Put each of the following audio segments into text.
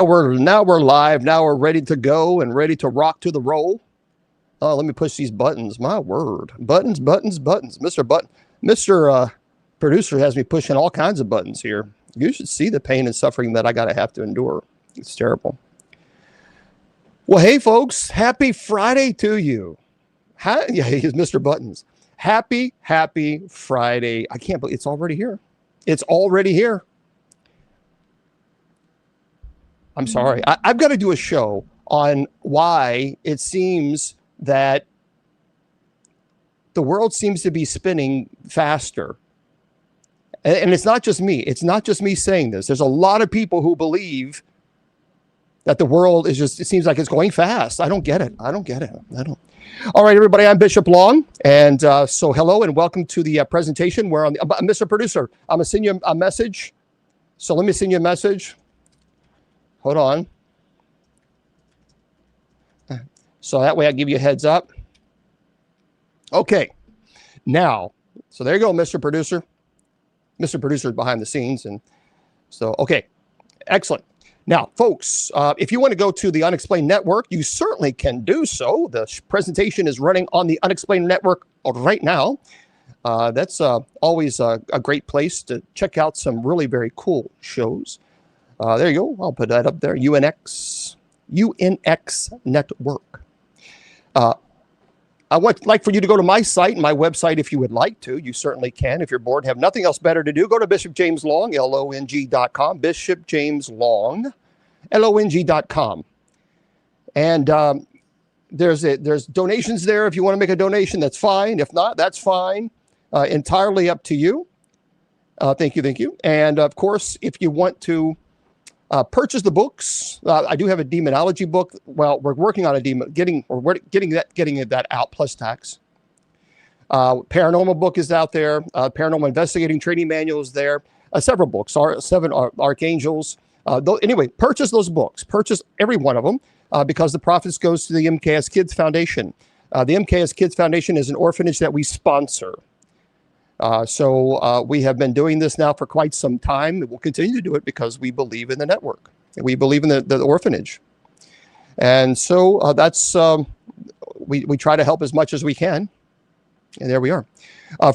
We're live. Now we're ready to go and ready to rock to the roll. Oh, let me push these buttons. My word, buttons. Mr. Producer has me pushing all kinds of buttons here. You should see the pain and suffering that I gotta have to endure. It's terrible. Well, hey folks, happy Friday to you. Yeah, he's Mr. Buttons. Happy Friday. I can't believe it's already here. It's already here. I'm sorry. I've got to do a show on why it seems that the world seems to be spinning faster. And it's not just me. It's not just me saying this. There's a lot of people who believe that the world is just, it seems like it's going fast. I don't get it. I don't. All right, everybody, I'm Bishop Long. And so hello and welcome to the presentation. We're on the, Mr. Producer, I'm going to send you a message. So let me send you a message. Hold on. So that way I give you a heads up. Okay. Now, so there you go, Mr. Producer. Mr. Producer is behind the scenes. And so, okay. Excellent. Now, folks, if you want to go to the Unexplained Network, you certainly can do so. The presentation is running on the Unexplained Network right now. That's always a great place to check out some really very cool shows. There you go. I'll put that up there. UNX Network. I would like for you to go to my site, my website, if you would like to. You certainly can. If you're bored, have nothing else better to do, go to Bishop James Long, LONG.com. Bishop James Long, LONG.com. And there's donations there. If you want to make a donation, that's fine. If not, that's fine. Entirely up to you. Thank you. And of course, if you want to purchase the books. I do have a demonology book. Well, we're working on getting that out plus tax. Paranormal book is out there. Paranormal investigating training manual is there. Several books. Seven archangels. Anyway, purchase those books. Purchase every one of them because the profits goes to the MKS Kids Foundation. The MKS Kids Foundation is an orphanage that we sponsor. So we have been doing this now for quite some time. We'll continue to do it because we believe in the network. We believe in the orphanage. And so that's, we try to help as much as we can. And there we are.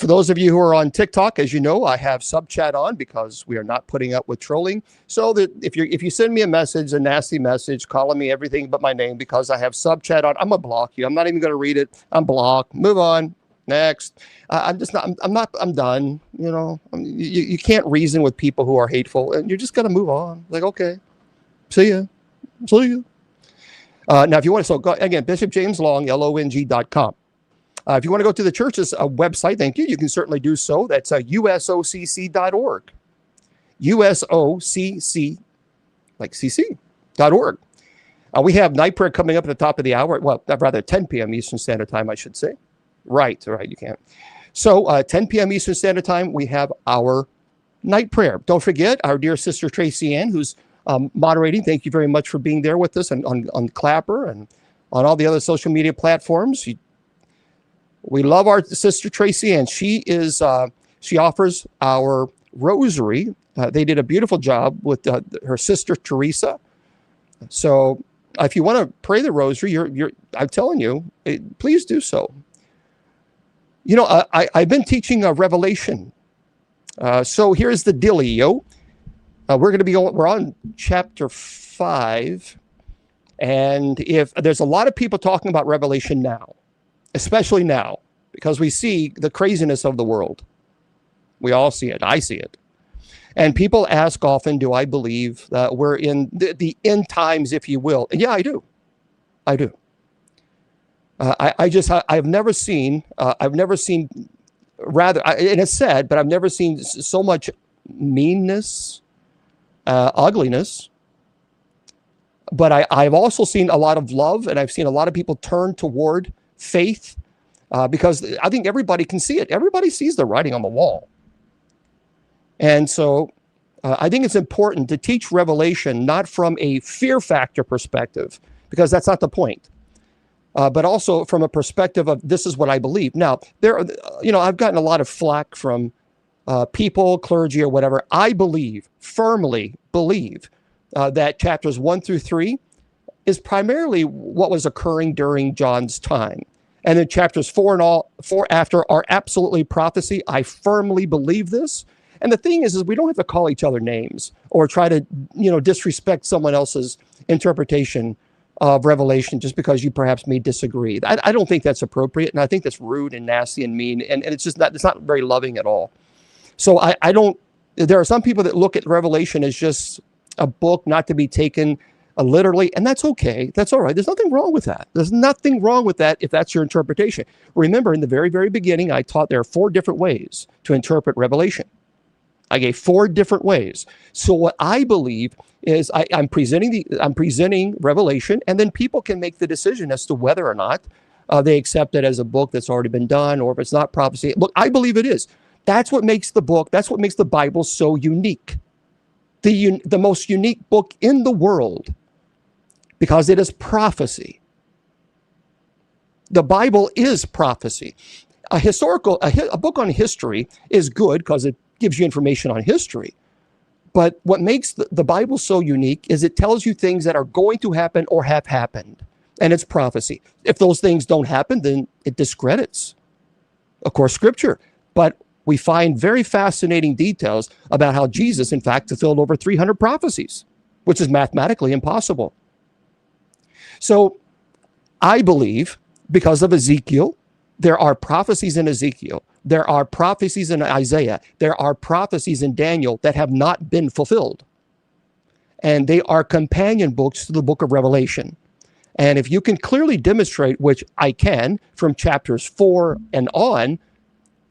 For those of you who are on TikTok, as you know, I have sub chat on because we are not putting up with trolling. So that if you send me a message, a nasty message, calling me everything but my name because I have sub chat on, I'm going to block you. I'm not even going to read it. I'm blocked. Move on. Next. I'm done. You know, you can't reason with people who are hateful and you're just going to move on. Like, okay, see ya. Now, if you want to, so go again, Bishop James Long, LONG.com. If you want to go to the church's website, thank you. You can certainly do so. That's usocc.org. USOCC, like CC.org. We have night prayer coming up at the top of the hour. Well, rather 10 p.m. Eastern Standard Time, I should say. Right, you can't. So 10 p.m. Eastern Standard Time, we have our night prayer. Don't forget our dear sister Tracy Ann, who's moderating. Thank you very much for being there with us on Clapper and on all the other social media platforms. We love our sister Tracy Ann. She offers our rosary. They did a beautiful job with her sister Teresa. So if you want to pray the rosary, I'm telling you, please do so. You know, I've been teaching a Revelation. So here's the dealio. We're on chapter 5. And if there's a lot of people talking about Revelation now, especially now, because we see the craziness of the world. We all see it. I see it. And people ask often, do I believe that we're in the end times, if you will? And yeah, I do. I've never seen, and it's sad, but I've never seen so much meanness, ugliness. But I've also seen a lot of love, and I've seen a lot of people turn toward faith because I think everybody can see it. Everybody sees the writing on the wall. And so I think it's important to teach Revelation not from a fear factor perspective, because that's not the point. But also from a perspective of this is what I believe. Now, I've gotten a lot of flack from people, clergy, or whatever. I firmly believe that chapters 1 through 3 is primarily what was occurring during John's time. And then chapters 4 after are absolutely prophecy. I firmly believe this. And the thing is we don't have to call each other names or try to, disrespect someone else's interpretation of Revelation just because you perhaps may disagree. I don't think that's appropriate, and I think that's rude and nasty and mean, and it's not very loving at all. So I don't. There are some people that look at Revelation as just a book not to be taken literally, and that's okay. That's all right. There's nothing wrong with that. There's nothing wrong with that if that's your interpretation. Remember, in the very, very beginning, I taught there are 4 different ways to interpret Revelation. I gave 4 different ways. So what I believe is I'm presenting Revelation, and then people can make the decision as to whether or not they accept it as a book that's already been done, or if it's not prophecy. Look, I believe it is. That's what makes the book. That's what makes the Bible so unique. The most unique book in the world, because it is prophecy. The Bible is prophecy. A book on history is good because it gives you information on history. But what makes the Bible so unique is it tells you things that are going to happen or have happened. And it's prophecy. If those things don't happen, then it discredits, of course, Scripture. But we find very fascinating details about how Jesus, in fact, fulfilled over 300 prophecies, which is mathematically impossible. So I believe, because of Ezekiel, there are prophecies in Ezekiel. There are prophecies in Isaiah. There are prophecies in Daniel that have not been fulfilled. And they are companion books to the book of Revelation. And if you can clearly demonstrate, which I can, from chapters 4 and on,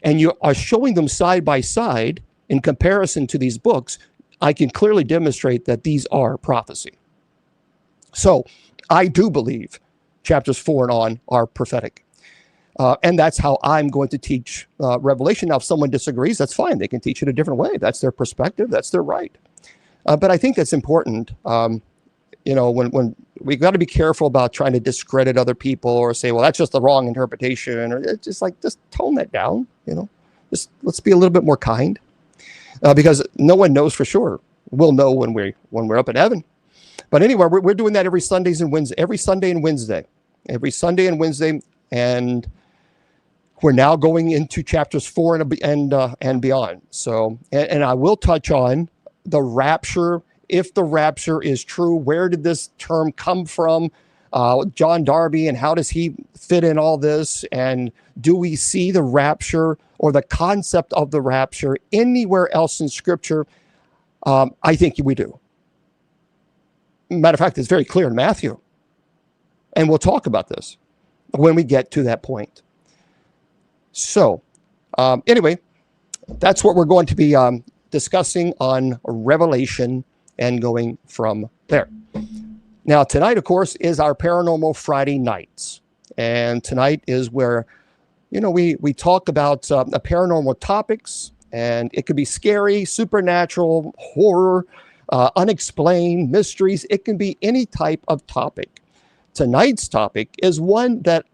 and you are showing them side by side in comparison to these books, I can clearly demonstrate that these are prophecy. So I do believe chapters 4 and on are prophetic. And that's how I'm going to teach Revelation. Now, if someone disagrees, that's fine. They can teach it a different way. That's their perspective. That's their right. But I think that's important. When we got to be careful about trying to discredit other people or say, well, that's just the wrong interpretation, or it's just tone that down. Just let's be a little bit more kind, because no one knows for sure. We'll know when we're up in heaven. But anyway, we're doing that every Sunday and Wednesday, and we're now going into chapters 4 and beyond. So, and I will touch on the rapture. If the rapture is true, where did this term come from? John Darby, and how does he fit in all this? And do we see the rapture or the concept of the rapture anywhere else in Scripture? I think we do. Matter of fact, it's very clear in Matthew. And we'll talk about this when we get to that point. So, anyway, that's what we're going to be discussing on Revelation and going from there. Now, tonight, of course, is our Paranormal Friday nights. And tonight is where, we talk about paranormal topics, and it could be scary, supernatural, horror, unexplained, mysteries. It can be any type of topic. Tonight's topic is one that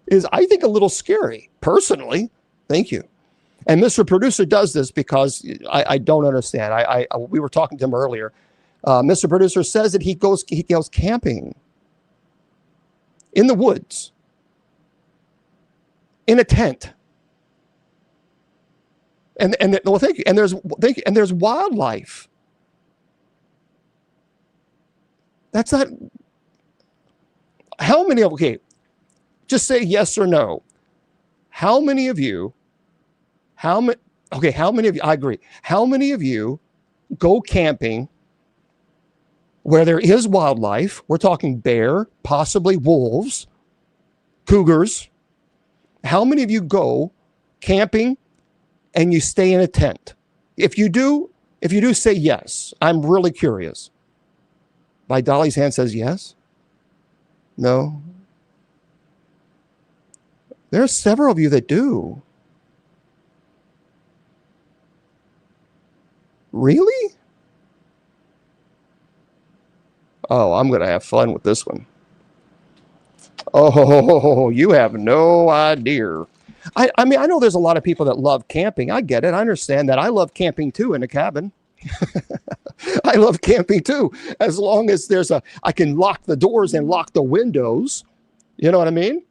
is, I think, a little scary, personally. Thank you. And Mr. Producer does this because I don't understand. We were talking to him earlier. Mr. Producer says that he goes camping in the woods, in a tent. And well, thank you. And there's wildlife. That's not. How many of, okay, just say yes or no. How many of you, I agree. How many of you go camping where there is wildlife? We're talking bear, possibly wolves, cougars. How many of you go camping and you stay in a tent? If you do, say yes. I'm really curious. By Dolly's hand says yes. No. There are several of you that do. Really? Oh, I'm going to have fun with this one. Oh, you have no idea. I mean, I know there's a lot of people that love camping. I get it. I understand that. I love camping too in a cabin. I love camping too, as long as I can lock the doors and lock the windows. You know what I mean?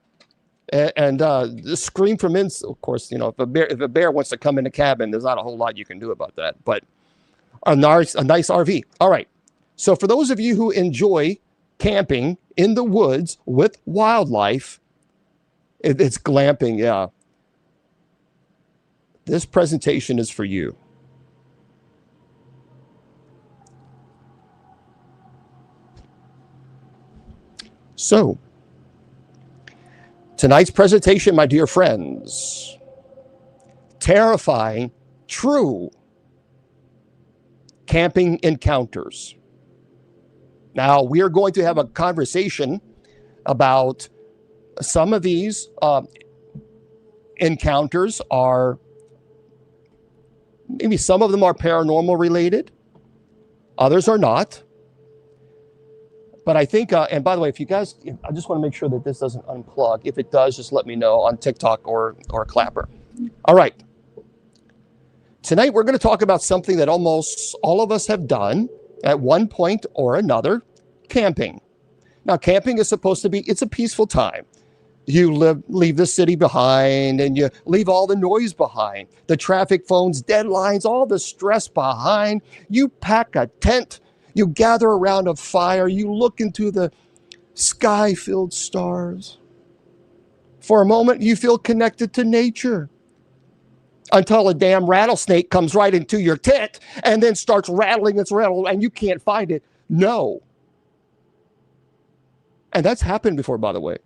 And the scream from inside, of course, if a bear wants to come in the cabin, there's not a whole lot you can do about that. But a nice RV. All right. So for those of you who enjoy camping in the woods with wildlife, it's glamping. Yeah. This presentation is for you. So, tonight's presentation, my dear friends, terrifying, true camping encounters. Now, we are going to have a conversation about some of these encounters are, maybe some of them are paranormal related, others are not. But I think, and by the way, if you guys, I just want to make sure that this doesn't unplug. If it does, just let me know on TikTok or Clapper. All right. Tonight, we're going to talk about something that almost all of us have done at one point or another, camping. Now, camping is supposed to be, it's a peaceful time. You leave the city behind and you leave all the noise behind, the traffic phones, deadlines, all the stress behind. You pack a tent. You gather around a fire, you look into the sky-filled stars. For a moment, you feel connected to nature until a damn rattlesnake comes right into your tent and then starts rattling its rattle and you can't find it. No. And that's happened before, by the way.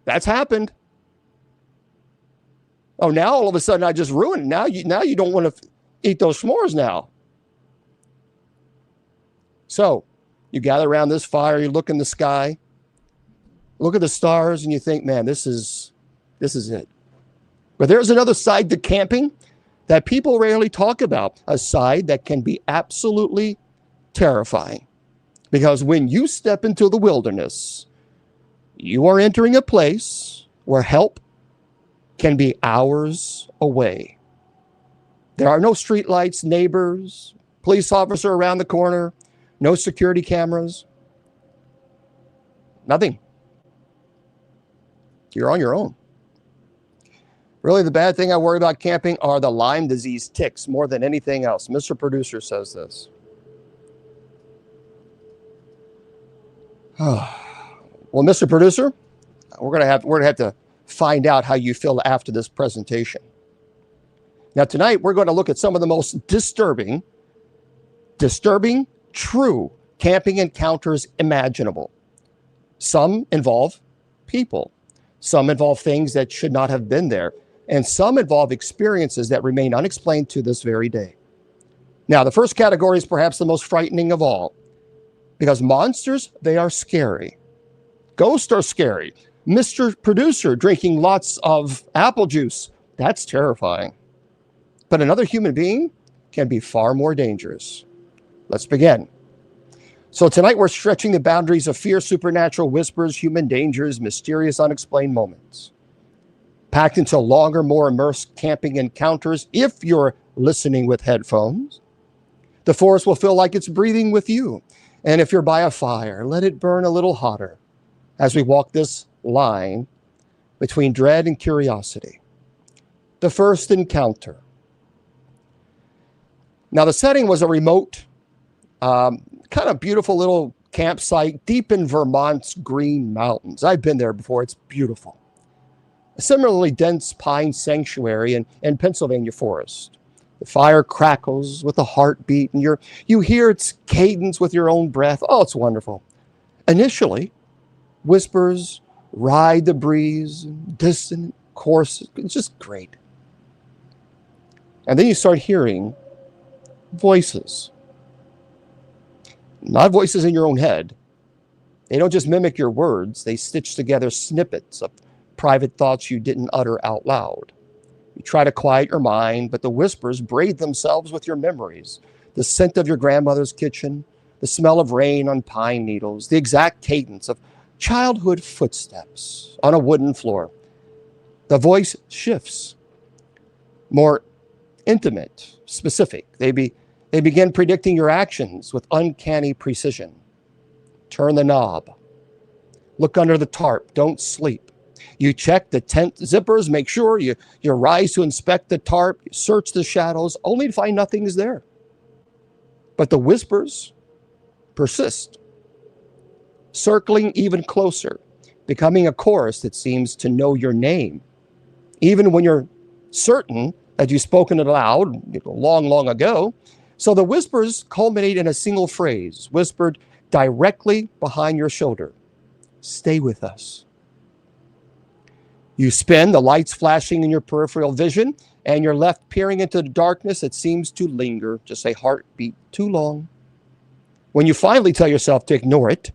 That's happened. Oh, now all of a sudden I just ruined it. Now you don't want to eat those s'mores now. So you gather around this fire, you look in the sky, look at the stars, and you think, man, this is it. But there's another side to camping that people rarely talk about, a side that can be absolutely terrifying. Because when you step into the wilderness, you are entering a place where help can be hours away. There are no streetlights, neighbors, police officer around the corner, no security cameras, nothing. You're on your own. Really, the bad thing I worry about camping are the Lyme disease ticks more than anything else. Mr. Producer says this. Well, Mr. Producer, we're gonna have to find out how you feel after this presentation. Now, tonight we're going to look at some of the most disturbing, true camping encounters imaginable. Some involve people. Some involve things that should not have been there. And some involve experiences that remain unexplained to this very day. Now, the first category is perhaps the most frightening of all. Because monsters, they are scary. Ghosts are scary. Mr. Producer drinking lots of apple juice, that's terrifying. But another human being can be far more dangerous. Let's begin. So tonight we're stretching the boundaries of fear, supernatural whispers, human dangers, mysterious, unexplained moments. Packed into longer, more immersed camping encounters. If you're listening with headphones, the forest will feel like it's breathing with you. And if you're by a fire, let it burn a little hotter as we walk this line between dread and curiosity. The first encounter. Now, the setting was a remote, kind of beautiful little campsite deep in Vermont's Green Mountains. I've been there before. It's beautiful. A similarly dense pine sanctuary in Pennsylvania forest. The fire crackles with a heartbeat, and you hear its cadence with your own breath. Oh, it's wonderful. Initially, whispers ride the breeze, distant courses. It's just great. And then you start hearing voices. Not voices in your own head. They don't just mimic your words. They stitch together snippets of private thoughts you didn't utter out loud. You try to quiet your mind, but the whispers braid themselves with your memories. The scent of your grandmother's kitchen, the smell of rain on pine needles, the exact cadence of childhood footsteps on a wooden floor. The voice shifts, more intimate, specific. They begin predicting your actions with uncanny precision. Turn the knob. Look under the tarp. Don't sleep. You check the tent zippers, make sure you rise to inspect the tarp, you search the shadows, only to find nothing is there. But the whispers persist, circling even closer, becoming a chorus that seems to know your name, even when you're certain that you've spoken it aloud long, long ago. So the whispers culminate in a single phrase, whispered directly behind your shoulder. Stay with us. You spin, the lights flashing in your peripheral vision, and you're left peering into the darkness that seems to linger, just a heartbeat too long. When you finally tell yourself to ignore it,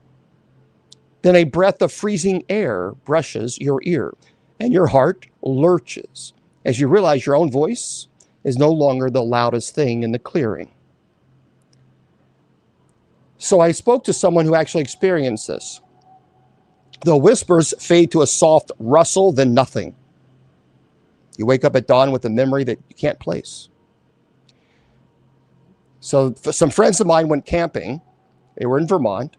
then a breath of freezing air brushes your ear, and your heart lurches as you realize your own voice is no longer the loudest thing in the clearing. So I spoke to someone who actually experienced this. The whispers fade to a soft rustle, then nothing. You wake up at dawn with a memory that you can't place. So some friends of mine went camping. They were in Vermont.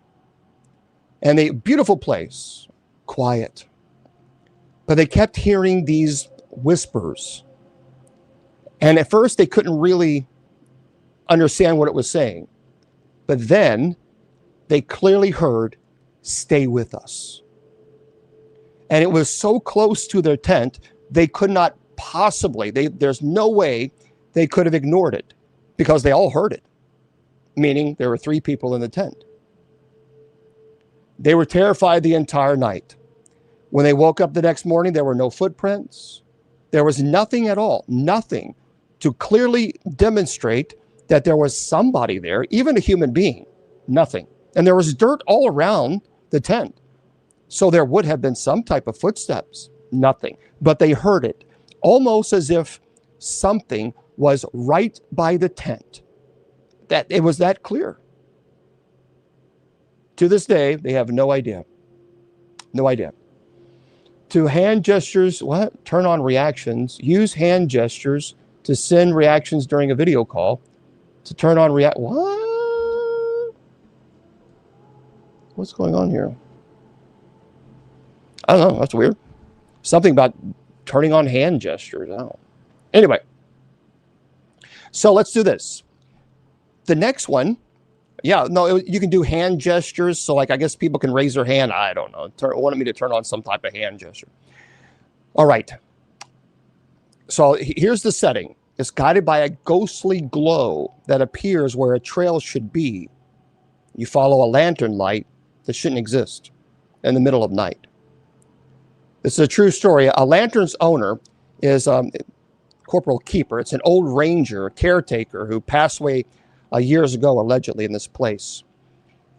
And a beautiful place, quiet. But they kept hearing these whispers. And at first they couldn't really understand what it was saying. But then they clearly heard, stay with us. And it was so close to their tent, they could not possibly, there's no way they could have ignored it because they all heard it, meaning there were 3 people in the tent. They were terrified the entire night. When they woke up the next morning, there were no footprints. There was nothing at all, nothing to clearly demonstrate that there was somebody there, even a human being, nothing. And there was dirt all around the tent. So there would have been some type of footsteps, nothing. But they heard it, almost as if something was right by the tent. That it was that clear. To this day, they have no idea. No idea. To hand gestures, what? Turn on reactions. Use hand gestures to send reactions during a video call. To turn on what? What's going on here? I don't know. That's weird. Something about turning on hand gestures. I don't know. Anyway. So let's do this. The next one. Yeah, no, you can do hand gestures. So like, I guess people can raise their hand. I don't know. Wanted me to turn on some type of hand gesture. All right. So here's the setting. It's guided by a ghostly glow that appears where a trail should be. You follow a lantern light that shouldn't exist in the middle of night. This is a true story. A lantern's owner is Corporal Keeper. It's an old ranger, a caretaker who passed away years ago, allegedly, in this place.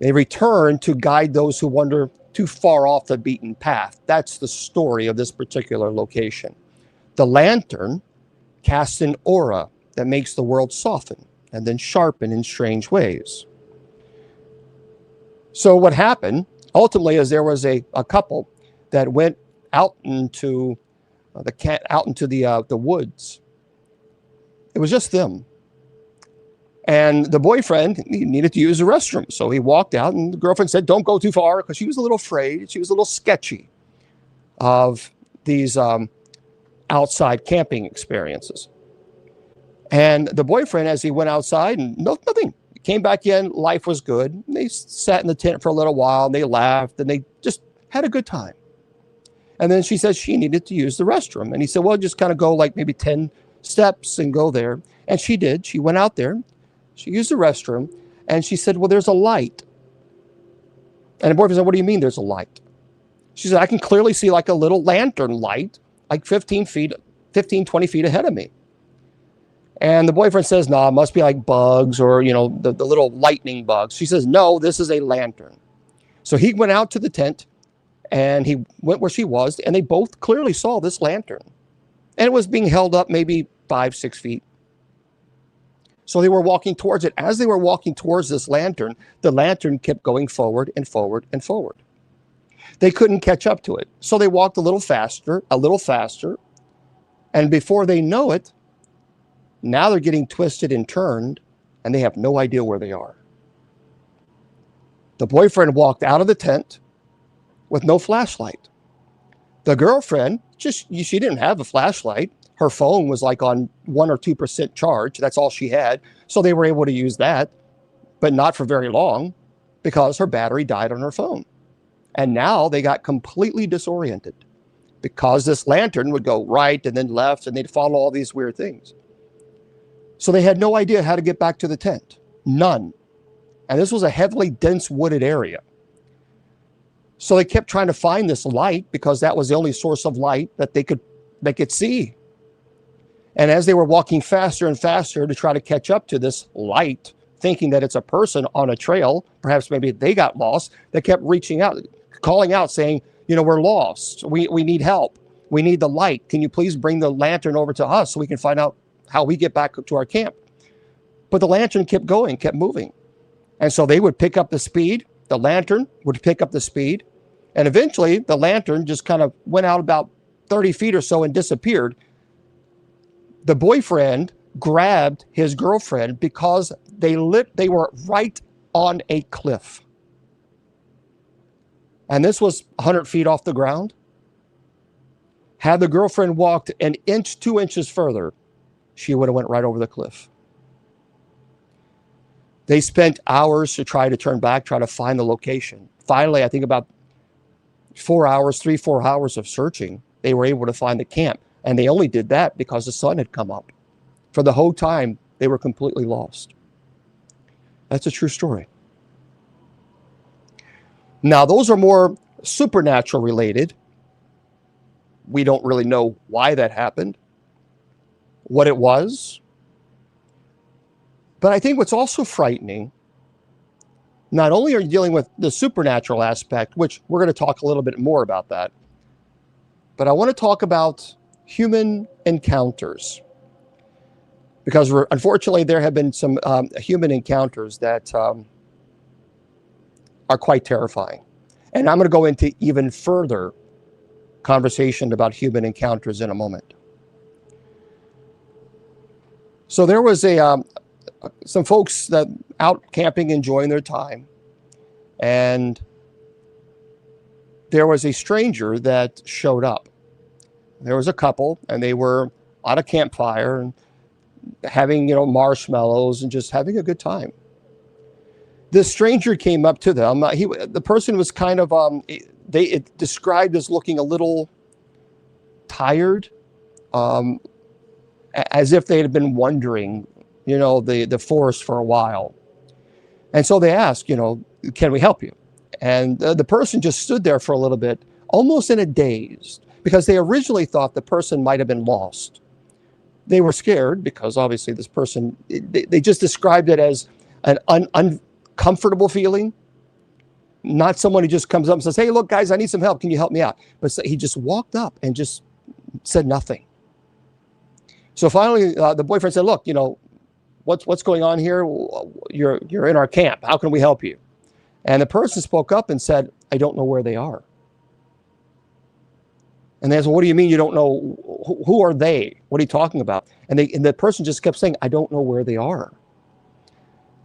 They return to guide those who wander too far off the beaten path. That's the story of this particular location. The lantern casts an aura that makes the world soften and then sharpen in strange ways. So what happened ultimately is there was a couple that went out into the woods. It was just them. And the boyfriend, he needed to use the restroom. So he walked out, and the girlfriend said, don't go too far, because she was a little afraid. She was a little sketchy of these outside camping experiences. And the boyfriend, as he went outside, and nothing. He came back in, life was good. They sat in the tent for a little while, and they laughed, and they just had a good time. And then she said she needed to use the restroom. And he said, well, just kind of go like maybe 10 steps and go there. And she did. She went out there. She used the restroom. And she said, well, there's a light. And the boyfriend said, what do you mean there's a light? She said, I can clearly see like a little lantern light, like 15, 20 feet ahead of me. And the boyfriend says, no, it must be like bugs or, the little lightning bugs. She says, no, this is a lantern. So he went out to the tent. And he went where she was, and they both clearly saw this lantern. And it was being held up maybe 5-6 feet. So they were walking towards it. As they were walking towards this lantern, the lantern kept going forward and forward and forward. They couldn't catch up to it. So they walked a little faster. And before they know it, Now they're getting twisted and turned, and they have no idea where they are. The boyfriend walked out of the tent with no flashlight. The girlfriend, she didn't have a flashlight. Her phone was like on 1 or 2% charge. That's all she had. So they were able to use that, but not for very long because her battery died on her phone. And now they got completely disoriented because this lantern would go right and then left, and they'd follow all these weird things. So they had no idea how to get back to the tent. None. And this was a heavily dense wooded area. So they kept trying to find this light because that was the only source of light that they could see. And as they were walking faster and faster to try to catch up to this light, thinking that it's a person on a trail, perhaps maybe they got lost, they kept reaching out, calling out, saying, we're lost. We need help. We need the light. Can you please bring the lantern over to us so we can find out how we get back to our camp? But the lantern kept going, kept moving. And so they would pick up the speed. The lantern would pick up the speed. And eventually the lantern just kind of went out about 30 feet or so and disappeared. The boyfriend grabbed his girlfriend because they were right on a cliff. And this was 100 feet off the ground. Had the girlfriend walked an inch, 2 inches further, she would have went right over the cliff. They spent hours to try to turn back, try to find the location. Finally, I think about 4 hours of searching, they were able to find the camp. And they only did that because the sun had come up. For the whole time, they were completely lost. That's a true story. Now, those are more supernatural related. We don't really know why that happened, what it was. But I think what's also frightening, not only are you dealing with the supernatural aspect, which we're going to talk a little bit more about that, but I want to talk about human encounters. Because unfortunately, there have been some human encounters that are quite terrifying. And I'm going to go into even further conversation about human encounters in a moment. So there was some folks that out camping, enjoying their time. And there was a stranger that showed up. There was a couple, and they were on a campfire and having, marshmallows and just having a good time. This stranger came up to them. The person was kind of, it described as looking a little tired, as if they had been wandering, the forest for a while. And so they asked, can we help you? And the person just stood there for a little bit, almost in a daze, because they originally thought the person might have been lost. They were scared because obviously this person, they just described it as an uncomfortable feeling. Not someone who just comes up and says, hey, look, guys, I need some help. Can you help me out? But so he just walked up and just said nothing. So finally, the boyfriend said, look, what's going on here? You're in our camp. How can we help you? And the person spoke up and said, I don't know where they are. And they said, what do you mean you don't know? Who are they? What are you talking about? And the person just kept saying, I don't know where they are.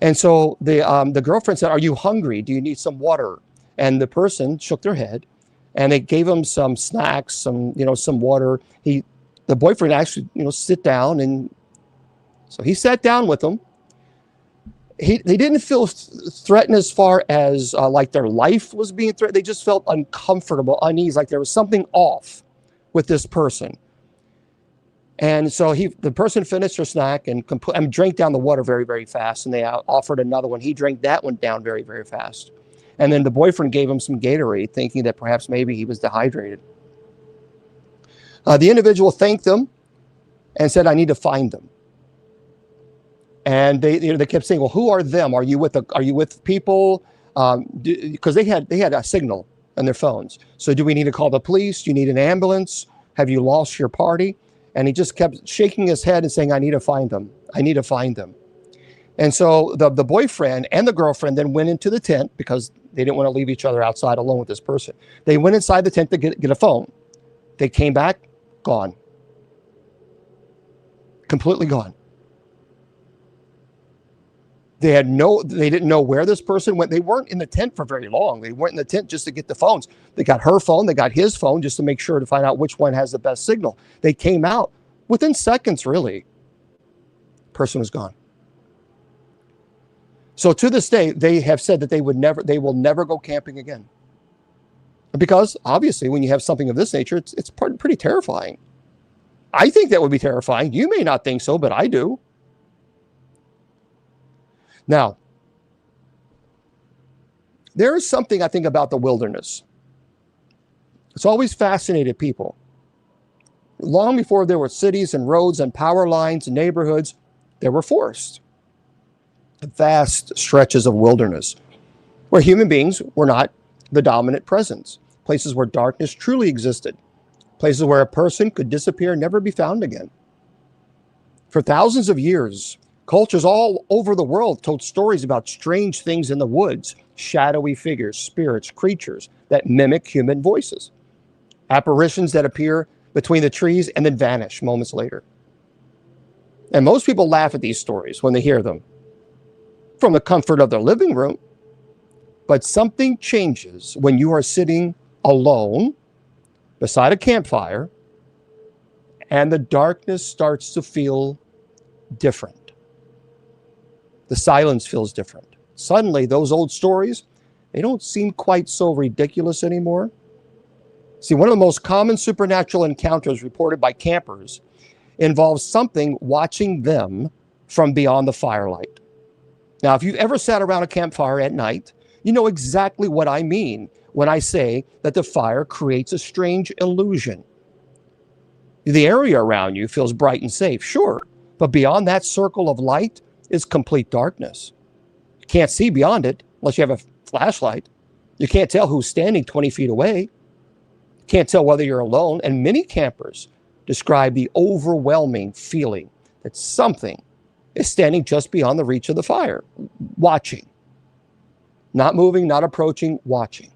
And so the girlfriend said, are you hungry? Do you need some water? And the person shook their head, and they gave him some snacks, some water. The boyfriend actually, sit down. And so he sat down with them. They didn't feel threatened as far as like their life was being threatened. They just felt uncomfortable, uneasy, like there was something off with this person. And so the person finished her snack and drank down the water very, very fast. And they offered another one. He drank that one down very, very fast. And then the boyfriend gave him some Gatorade, thinking that perhaps maybe he was dehydrated. The individual thanked them and said, I need to find them. And they kept saying, well, who are them? Are you with people? Because they had a signal on their phones. So do we need to call the police? Do you need an ambulance? Have you lost your party? And he just kept shaking his head and saying, I need to find them. I need to find them. And so the boyfriend and the girlfriend then went into the tent because they didn't want to leave each other outside alone with this person. They went inside the tent to get a phone. They came back, gone. Completely gone. They didn't know where this person went. They weren't in the tent for very long. They weren't in the tent just to get the phones. They got her phone, they got his phone just to make sure to find out which one has the best signal. They came out within seconds, really. Person was gone. So to this day, they have said that they will never go camping again. Because obviously, when you have something of this nature, it's pretty terrifying. I think that would be terrifying. You may not think so, but I do. Now, there is something I think about the wilderness. It's always fascinated people. Long before there were cities and roads and power lines and neighborhoods, there were forests. Vast stretches of wilderness where human beings were not the dominant presence. Places where darkness truly existed. Places where a person could disappear and never be found again. For thousands of years, cultures all over the world told stories about strange things in the woods, shadowy figures, spirits, creatures that mimic human voices, apparitions that appear between the trees and then vanish moments later. And most people laugh at these stories when they hear them from the comfort of their living room. But something changes when you are sitting alone beside a campfire and the darkness starts to feel different. The silence feels different. Suddenly, those old stories, they don't seem quite so ridiculous anymore. See, one of the most common supernatural encounters reported by campers involves something watching them from beyond the firelight. Now, if you've ever sat around a campfire at night, you know exactly what I mean when I say that the fire creates a strange illusion. The area around you feels bright and safe, sure, but beyond that circle of light is complete darkness. You can't see beyond it unless you have a flashlight. You can't tell who's standing 20 feet away. You can't tell whether you're alone. And many campers describe the overwhelming feeling that something is standing just beyond the reach of the fire, watching. Not moving, not approaching, watching.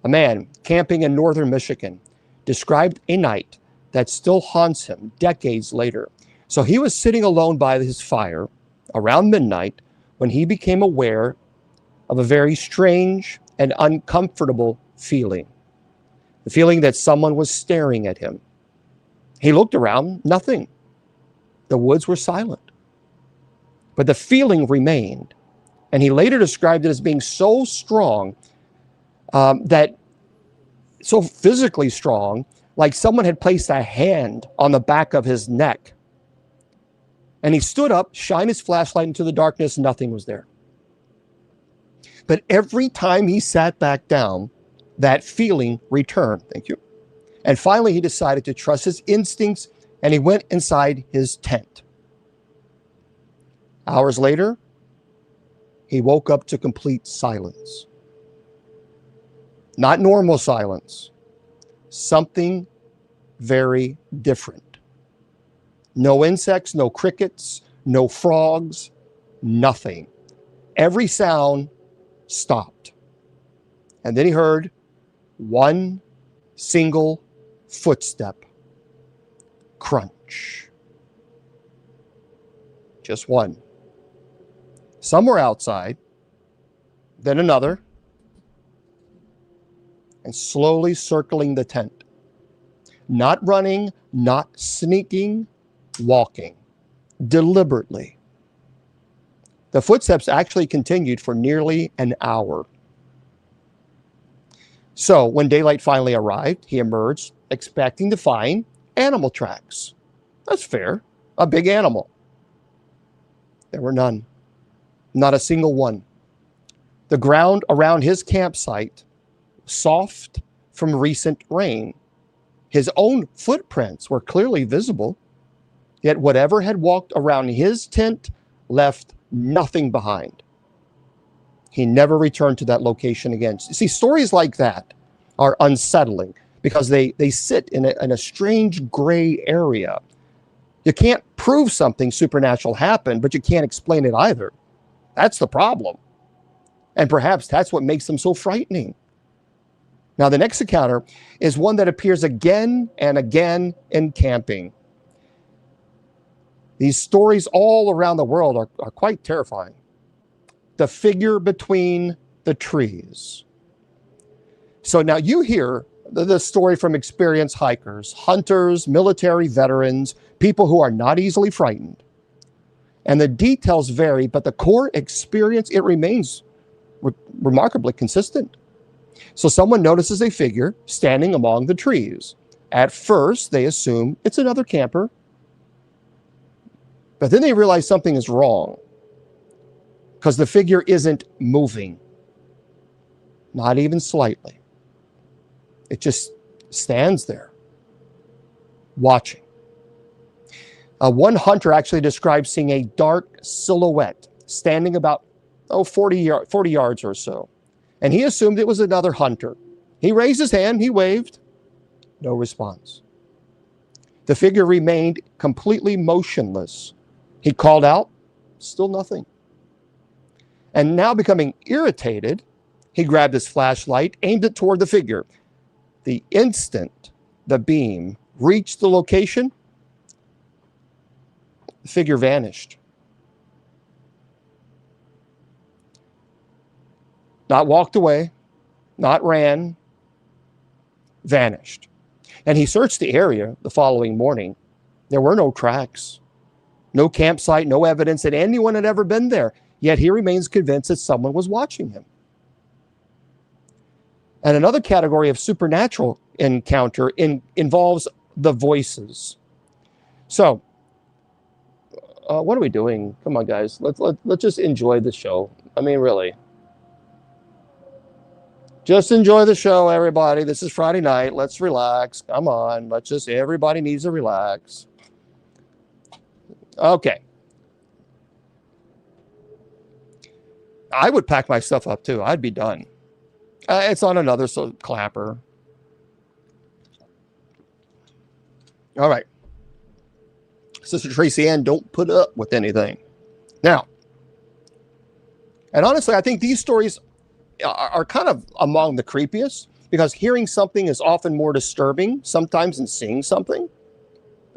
A man camping in northern Michigan described a night that still haunts him decades later. So he was sitting alone by his fire around midnight when he became aware of a very strange and uncomfortable feeling. The feeling that someone was staring at him. He looked around, nothing. The woods were silent. But the feeling remained. And he later described it as being so strong, that so physically strong, like someone had placed a hand on the back of his neck. And he stood up, shined his flashlight into the darkness, nothing was there. But every time he sat back down, that feeling returned. Thank you. And finally, he decided to trust his instincts, and he went inside his tent. Hours later, he woke up to complete silence. Not normal silence. Something very different. No insects, no crickets, no frogs, nothing. Every sound stopped. And then he heard one single footstep. Crunch. Just one. Somewhere outside, then another, and slowly circling the tent. Not running, not sneaking, walking, deliberately. The footsteps actually continued for nearly an hour. So when daylight finally arrived, he emerged, expecting to find animal tracks. That's fair. A big animal. There were none. Not a single one. The ground around his campsite, soft from recent rain. His own footprints were clearly visible, yet whatever had walked around his tent left nothing behind. He never returned to that location again. See, stories like that are unsettling because they sit in a strange gray area. You can't prove something supernatural happened, but you can't explain it either. That's the problem. And perhaps that's what makes them so frightening. Now, the next encounter is one that appears again and again in camping. These stories all around the world are quite terrifying. The figure between the trees. So now you hear the story from experienced hikers, hunters, military veterans, people who are not easily frightened. And the details vary, but the core experience, it remains remarkably consistent. So someone notices a figure standing among the trees. At first, they assume it's another camper. But then they realize something is wrong because the figure isn't moving, not even slightly. It just stands there, watching. One hunter actually described seeing a dark silhouette standing about 40 yards or so. And he assumed it was another hunter. He raised his hand, he waved, no response. The figure remained completely motionless. He called out, still nothing. And now becoming irritated, he grabbed his flashlight, aimed it toward the figure. The instant the beam reached the location, the figure vanished. Not walked away, not ran, vanished. And he searched the area the following morning. There were no tracks, no campsite, no evidence that anyone had ever been there. Yet he remains convinced that someone was watching him. And another category of supernatural encounter involves the voices. So, what are we doing? Come on, guys. Let's just enjoy the show. I mean, really. Just enjoy the show, everybody. This is Friday night. Let's relax. Come on. Everybody needs to relax. Okay. I would pack my stuff up too. I'd be done. It's on another clapper. All right. Sister Tracy Ann, don't put up with anything. Now, and honestly, I think these stories are kind of among the creepiest because hearing something is often more disturbing sometimes than seeing something.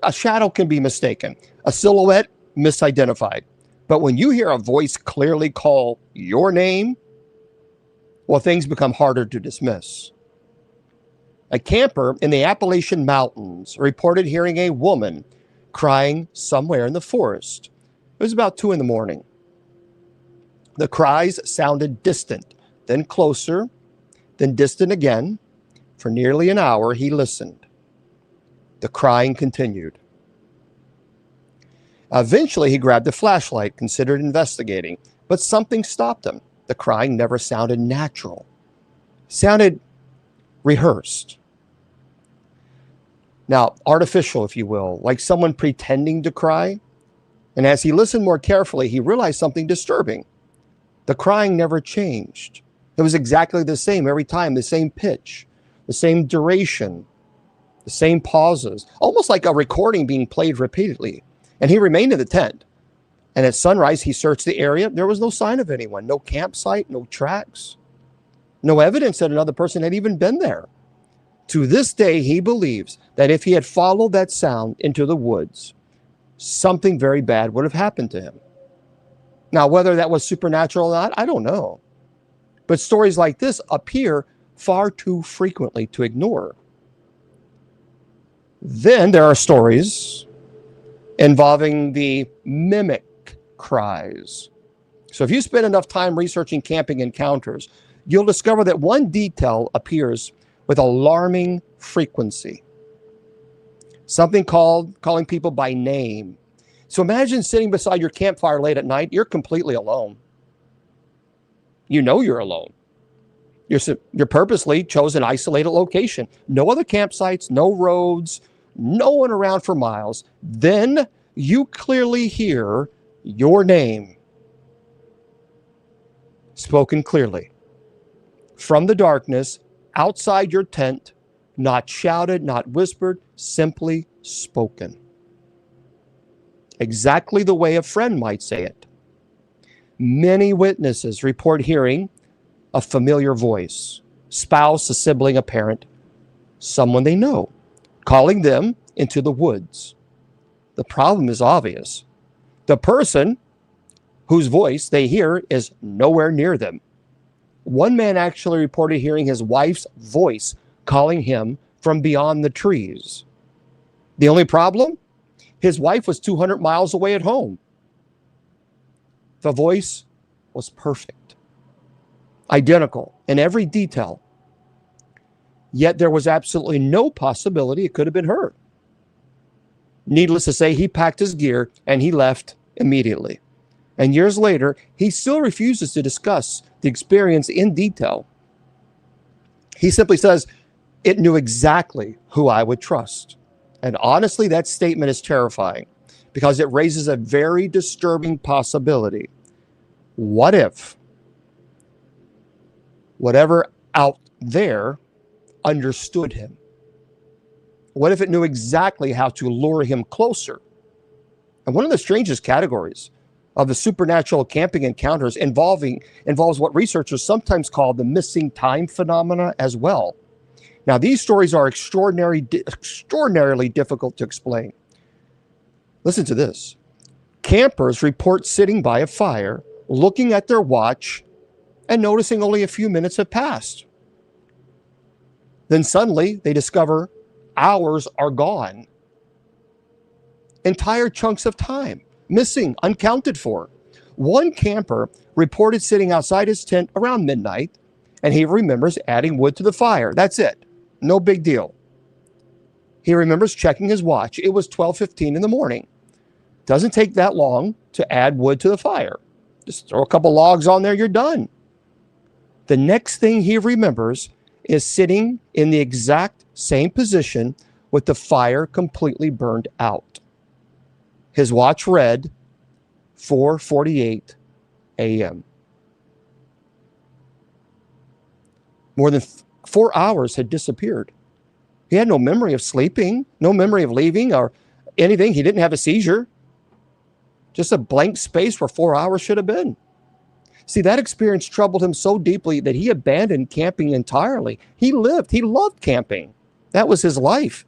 A shadow can be mistaken, a silhouette misidentified. But when you hear a voice clearly call your name, well, things become harder to dismiss. A camper in the Appalachian Mountains reported hearing a woman crying somewhere in the forest. It was about 2 a.m. The cries sounded distant, then closer, then distant again. For nearly an hour, he listened. The crying continued. Eventually, he grabbed a flashlight, considered investigating, but something stopped him. The crying never sounded natural. It sounded rehearsed. Now, artificial, if you will, like someone pretending to cry. And as he listened more carefully, he realized something disturbing. The crying never changed. It was exactly the same every time, the same pitch, the same duration, the same pauses, almost like a recording being played repeatedly. And he remained in the tent. And at sunrise, he searched the area. There was no sign of anyone, no campsite, no tracks, no evidence that another person had even been there. To this day, he believes that if he had followed that sound into the woods, something very bad would have happened to him. Now, whether that was supernatural or not, I don't know. But stories like this appear far too frequently to ignore. Then there are stories involving the mimic cries. So if you spend enough time researching camping encounters, you'll discover that one detail appears with alarming frequency. Something calling people by name. So imagine sitting beside your campfire late at night. You're completely alone. You know you're alone. You're purposely chose an isolated location. No other campsites, no roads, no one around for miles. Then you clearly hear your name spoken clearly from the darkness outside your tent, not shouted, not whispered, simply spoken. Exactly the way a friend might say it. Many witnesses report hearing a familiar voice, spouse, a sibling, a parent, someone they know, calling them into the woods. The problem is obvious. The person whose voice they hear is nowhere near them. One man actually reported hearing his wife's voice calling him from beyond the trees. The only problem? His wife was 200 miles away at home. The voice was perfect, identical in every detail. Yet there was absolutely no possibility it could have been her. Needless to say, he packed his gear and he left immediately. And years later, he still refuses to discuss the experience in detail. He simply says, "It knew exactly who I would trust." And honestly, that statement is terrifying because it raises a very disturbing possibility. What if whatever out there understood him? What if it knew exactly how to lure him closer? And one of the strangest categories of the supernatural camping encounters involves what researchers sometimes call the missing time phenomena as well. Now, these stories are extraordinarily difficult to explain. Listen to this. Campers report sitting by a fire, looking at their watch, and noticing only a few minutes have passed. Then suddenly they discover hours are gone. Entire chunks of time missing, unaccounted for. One camper reported sitting outside his tent around midnight, and he remembers adding wood to the fire. That's it. No big deal. He remembers checking his watch. It was 12:15 in the morning. Doesn't take that long to add wood to the fire. Just throw a couple logs on there, you're done. The next thing he remembers is sitting in the exact same position with the fire completely burned out. His watch read 4:48 a.m. More than 4 hours had disappeared. He had no memory of sleeping, no memory of leaving or anything. He didn't have a seizure. Just a blank space where 4 hours should have been. See, that experience troubled him so deeply that he abandoned camping entirely. He loved camping. That was his life.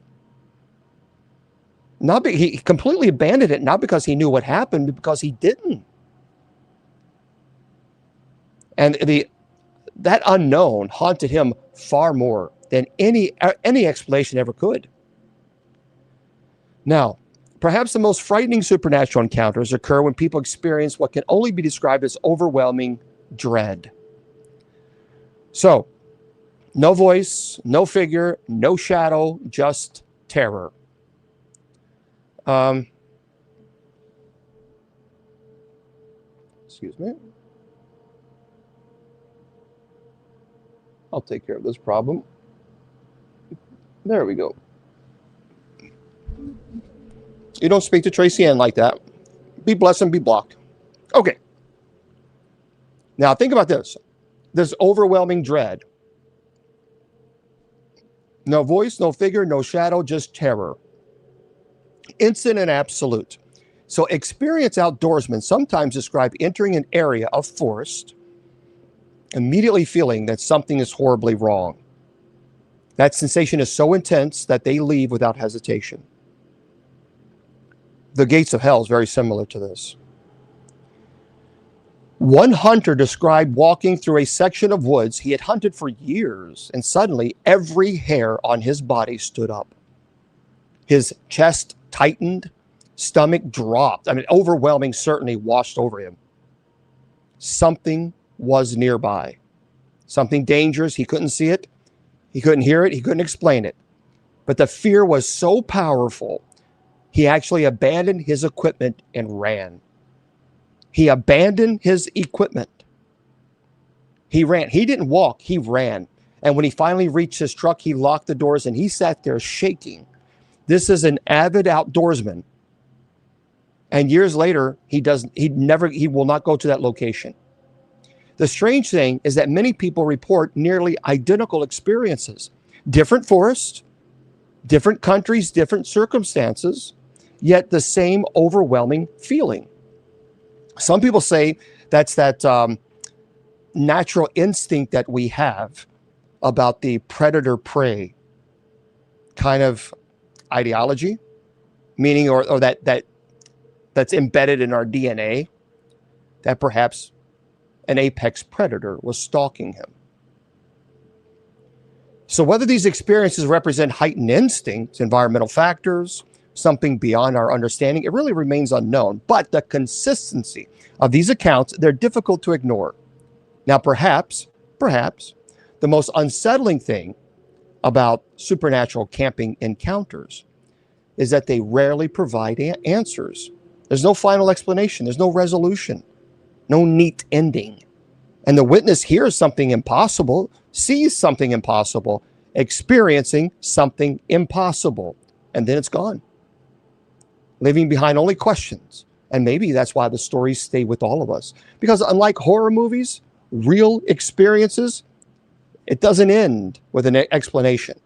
He completely abandoned it, not because he knew what happened, but because he didn't. And that unknown haunted him far more than any explanation ever could. Now, perhaps the most frightening supernatural encounters occur when people experience what can only be described as overwhelming dread. So, no voice, no figure, no shadow, just terror. Excuse me. I'll take care of this problem. There we go. You don't speak to Tracy Ann like that. Be blessed and be blocked. Okay. Now think about this. This overwhelming dread. No voice, no figure, no shadow, just terror. Instant and absolute. So experienced outdoorsmen sometimes describe entering an area of forest, immediately feeling that something is horribly wrong. That sensation is so intense that they leave without hesitation. The gates of hell is very similar to this. One hunter described walking through a section of woods he had hunted for years, and suddenly every hair on his body stood up. His chest tightened, stomach dropped. Overwhelming certainty washed over him. Something was nearby. Something dangerous. He couldn't see it. He couldn't hear it. He couldn't explain it. But the fear was so powerful, he actually abandoned his equipment and ran. He abandoned his equipment. He ran. He didn't walk. He ran. And when he finally reached his truck, he locked the doors and he sat there shaking. This is an avid outdoorsman. And years later, he will not go to that location. The strange thing is that many people report nearly identical experiences. Different forests, different countries, different circumstances, yet the same overwhelming feeling. Some people say that's that natural instinct that we have about the predator-prey kind of ideology, meaning or that that's embedded in our DNA, that perhaps an apex predator was stalking him. So whether these experiences represent heightened instincts, environmental factors, something beyond our understanding, it really remains unknown. But the consistency of these accounts, they're difficult to ignore. Now, perhaps, the most unsettling thing about supernatural camping encounters is that they rarely provide answers. There's no final explanation. There's no resolution, no neat ending. And the witness hears something impossible, sees something impossible, experiencing something impossible, and then it's gone, leaving behind only questions. And maybe that's why the stories stay with all of us. Because unlike horror movies, real experiences, it doesn't end with an explanation.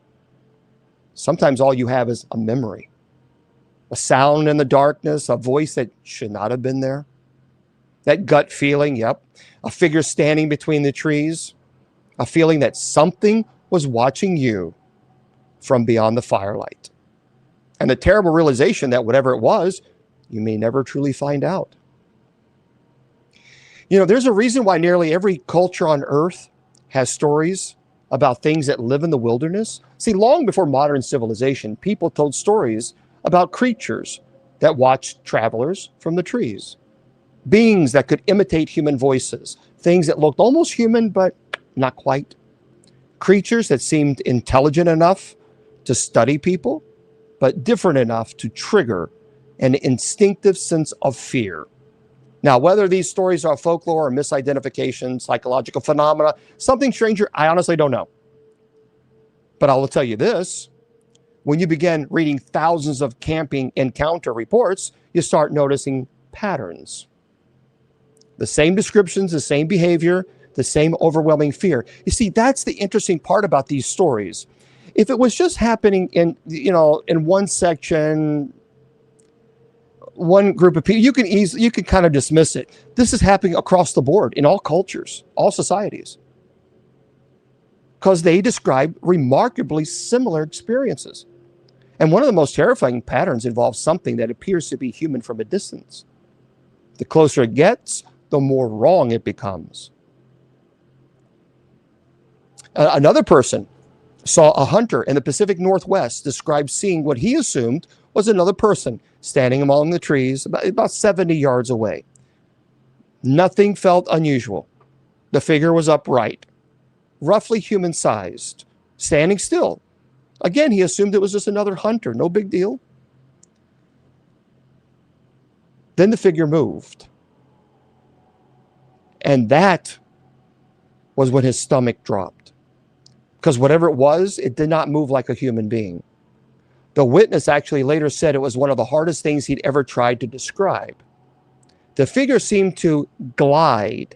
Sometimes all you have is a memory, a sound in the darkness, a voice that should not have been there, that gut feeling, a figure standing between the trees, a feeling that something was watching you from beyond the firelight. And the terrible realization that whatever it was, you may never truly find out. You know, there's a reason why nearly every culture on earth has stories about things that live in the wilderness. See, long before modern civilization, people told stories about creatures that watched travelers from the trees, beings that could imitate human voices, things that looked almost human, but not quite, creatures that seemed intelligent enough to study people, but different enough to trigger an instinctive sense of fear. Now, whether these stories are folklore or misidentification, psychological phenomena, something stranger, I honestly don't know. But I will tell you this, when you begin reading thousands of camping encounter reports, you start noticing patterns. The same descriptions, the same behavior, the same overwhelming fear. You see, that's the interesting part about these stories. If it was just happening in one section, one group of people, you can kind of dismiss it. This is happening across the board in all cultures, all societies, because they describe remarkably similar experiences. And one of the most terrifying patterns involves something that appears to be human from a distance. The closer it gets, the more wrong it becomes. Another person saw a hunter in the Pacific Northwest describe seeing what he assumed was another person standing among the trees about 70 yards away. Nothing felt unusual. The figure was upright, roughly human-sized, standing still. Again, he assumed it was just another hunter, no big deal. Then the figure moved. And that was when his stomach dropped. Because whatever it was, it did not move like a human being. The witness actually later said it was one of the hardest things he'd ever tried to describe. The figure seemed to glide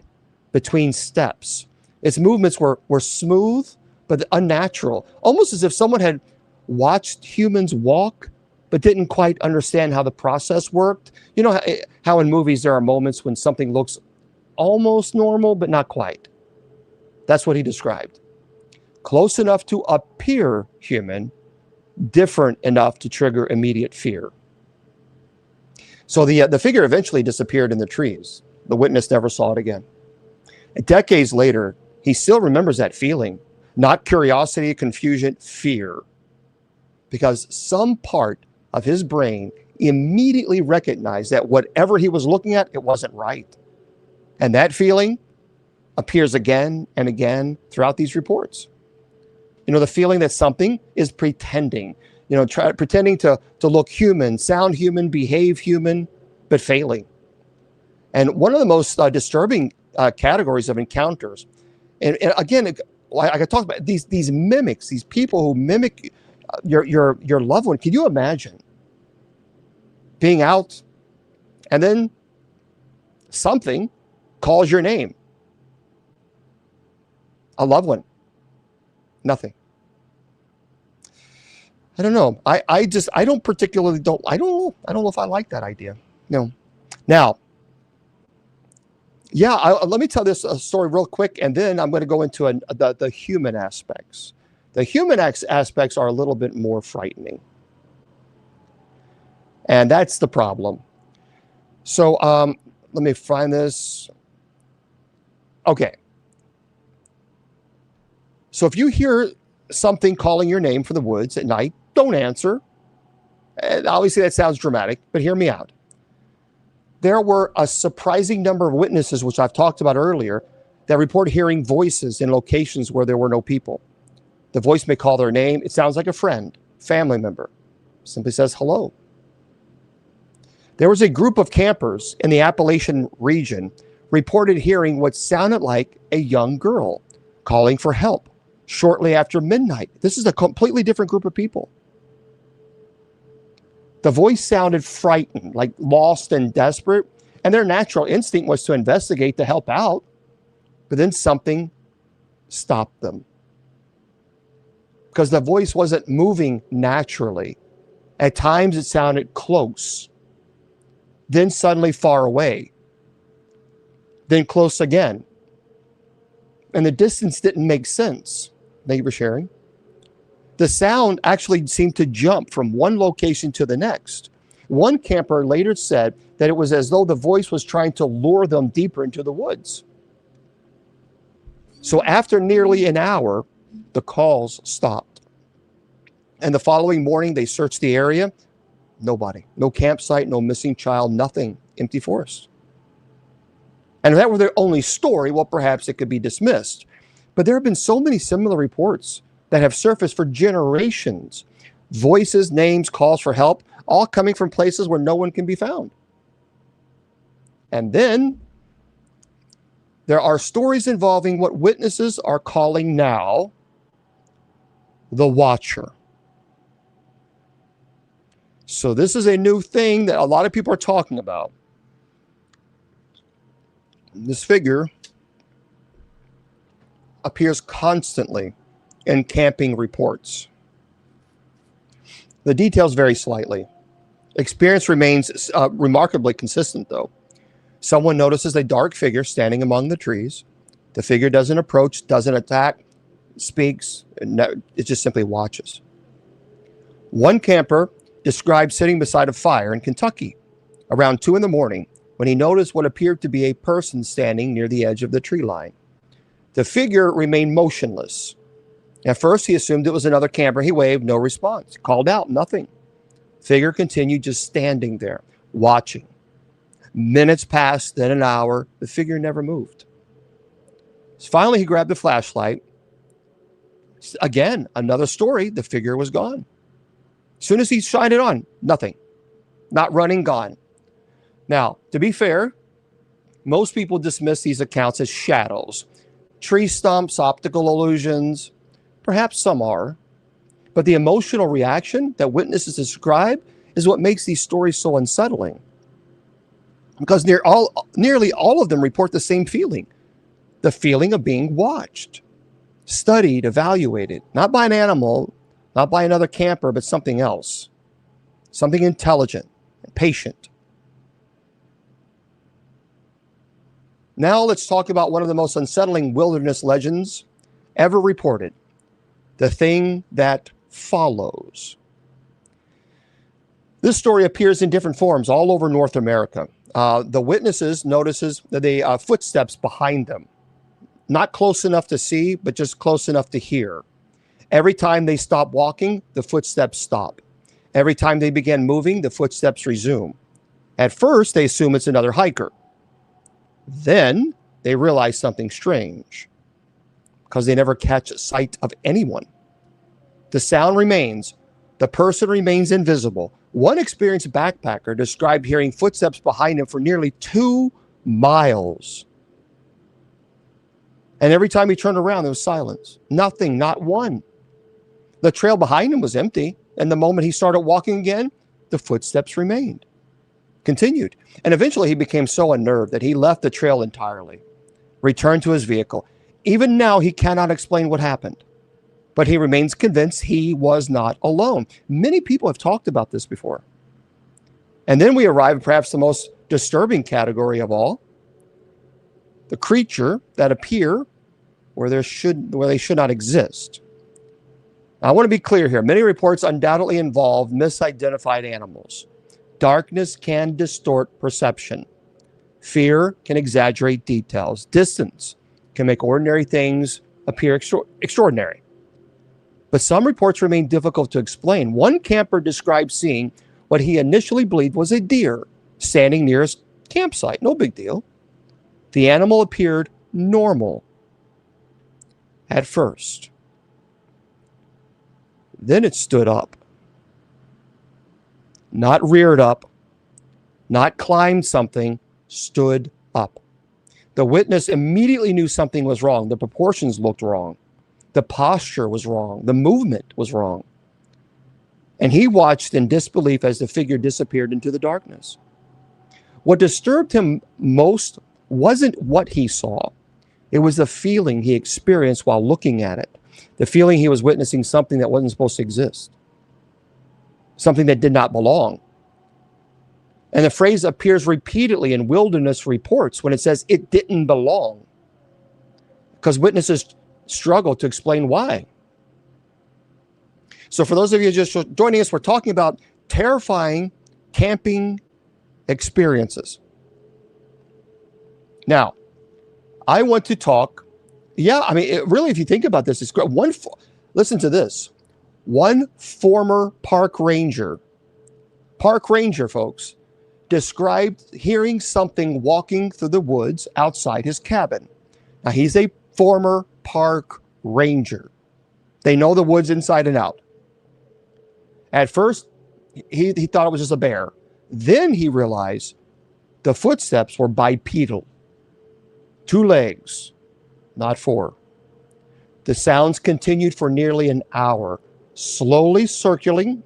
between steps. Its movements were smooth, but unnatural, almost as if someone had watched humans walk, but didn't quite understand how the process worked. You know how in movies there are moments when something looks almost normal, but not quite. That's what he described. Close enough to appear human, different enough to trigger immediate fear. So the figure eventually disappeared in the trees. The witness never saw it again. Decades later, he still remembers that feeling. Not curiosity, confusion, fear. Because some part of his brain immediately recognized that whatever he was looking at, it wasn't right. And that feeling appears again and again throughout these reports. You know, the feeling that something is pretending, pretending to look human, sound human, behave human, but failing. And one of the most disturbing categories of encounters, and again, I could talk about these mimics, these people who mimic your loved one. Can you imagine being out and then something calls your name? A loved one. Nothing. I don't know. I don't know if I like that idea. No. Now, let me tell this story real quick, and then I'm going to go into the human aspects. The human aspects are a little bit more frightening. And that's the problem. So let me find this. Okay. So if you hear something calling your name from the woods at night, don't answer. And obviously that sounds dramatic, but hear me out. There were a surprising number of witnesses, which I've talked about earlier, that report hearing voices in locations where there were no people. The voice may call their name. It sounds like a friend, family member. Simply says hello. There was a group of campers in the Appalachian region reported hearing what sounded like a young girl calling for help shortly after midnight. This is a completely different group of people. The voice sounded frightened, like lost and desperate, and their natural instinct was to investigate to help out, but then something stopped them. Because the voice wasn't moving naturally. At times it sounded close, then suddenly far away, then close again. And the distance didn't make sense. Thank you for sharing. The sound actually seemed to jump from one location to the next. One camper later said that it was as though the voice was trying to lure them deeper into the woods. So after nearly an hour, the calls stopped. And the following morning, they searched the area. Nobody. No campsite, no missing child, nothing. Empty forest. And if that were their only story, well, perhaps it could be dismissed. But there have been so many similar reports that have surfaced for generations. Voices, names, calls for help, all coming from places where no one can be found. And then there are stories involving what witnesses are calling now the Watcher. So this is a new thing that a lot of people are talking about. This figure appears constantly in camping reports. The details vary slightly. Experience remains remarkably consistent, though. Someone notices a dark figure standing among the trees. The figure doesn't approach, doesn't attack, speaks, it just simply watches. One camper described sitting beside a fire in Kentucky around 2 a.m. when he noticed what appeared to be a person standing near the edge of the tree line. The figure remained motionless. At first, he assumed it was another camper. He waved, no response. Called out, nothing. Figure continued just standing there, watching. Minutes passed, then an hour. The figure never moved. So finally, he grabbed the flashlight. Again, another story. The figure was gone. As soon as he shined it on, nothing. Not running, gone. Now, to be fair, most people dismiss these accounts as shadows. Tree stumps, optical illusions. Perhaps some are. But the emotional reaction that witnesses describe is what makes these stories so unsettling. Because nearly all of them report the same feeling. The feeling of being watched, studied, evaluated. Not by an animal, not by another camper, but something else. Something intelligent and patient. Now let's talk about one of the most unsettling wilderness legends ever reported. The thing that follows. This story appears in different forms all over North America. The witnesses notices the footsteps behind them. Not close enough to see, but just close enough to hear. Every time they stop walking, the footsteps stop. Every time they begin moving, the footsteps resume. At first, they assume it's another hiker. Then they realize something strange because they never catch sight of anyone. The sound remains. The person remains invisible. One experienced backpacker described hearing footsteps behind him for nearly 2 miles. And every time he turned around, there was silence. Nothing, not one. The trail behind him was empty. And the moment he started walking again, the footsteps remained. Continued. And eventually he became so unnerved that he left the trail entirely, returned to his vehicle. Even now, he cannot explain what happened, but he remains convinced he was not alone. Many people have talked about this before. And then we arrive at perhaps the most disturbing category of all, the creature that appear where they should not exist. Now, I want to be clear here. Many reports undoubtedly involve misidentified animals. Darkness can distort perception. Fear can exaggerate details. Distance can make ordinary things appear extraordinary. But some reports remain difficult to explain. One camper described seeing what he initially believed was a deer standing near his campsite. No big deal. The animal appeared normal at first. Then it stood up. Not reared up, not climbed something, stood up. The witness immediately knew something was wrong. The proportions looked wrong. The posture was wrong. The movement was wrong. And he watched in disbelief as the figure disappeared into the darkness. What disturbed him most wasn't what he saw. It was the feeling he experienced while looking at it. The feeling he was witnessing something that wasn't supposed to exist. Something that did not belong. And the phrase appears repeatedly in wilderness reports when it says it didn't belong. Because witnesses struggle to explain why. So for those of you just joining us, we're talking about terrifying camping experiences. Now, I want to talk, really, if you think about this, it's great. Listen to this. One former park ranger, folks, described hearing something walking through the woods outside his cabin. Now, he's a former park ranger. They know the woods inside and out. At first, he thought it was just a bear. Then he realized the footsteps were bipedal. 2 legs, not 4. The sounds continued for nearly an hour, slowly circling,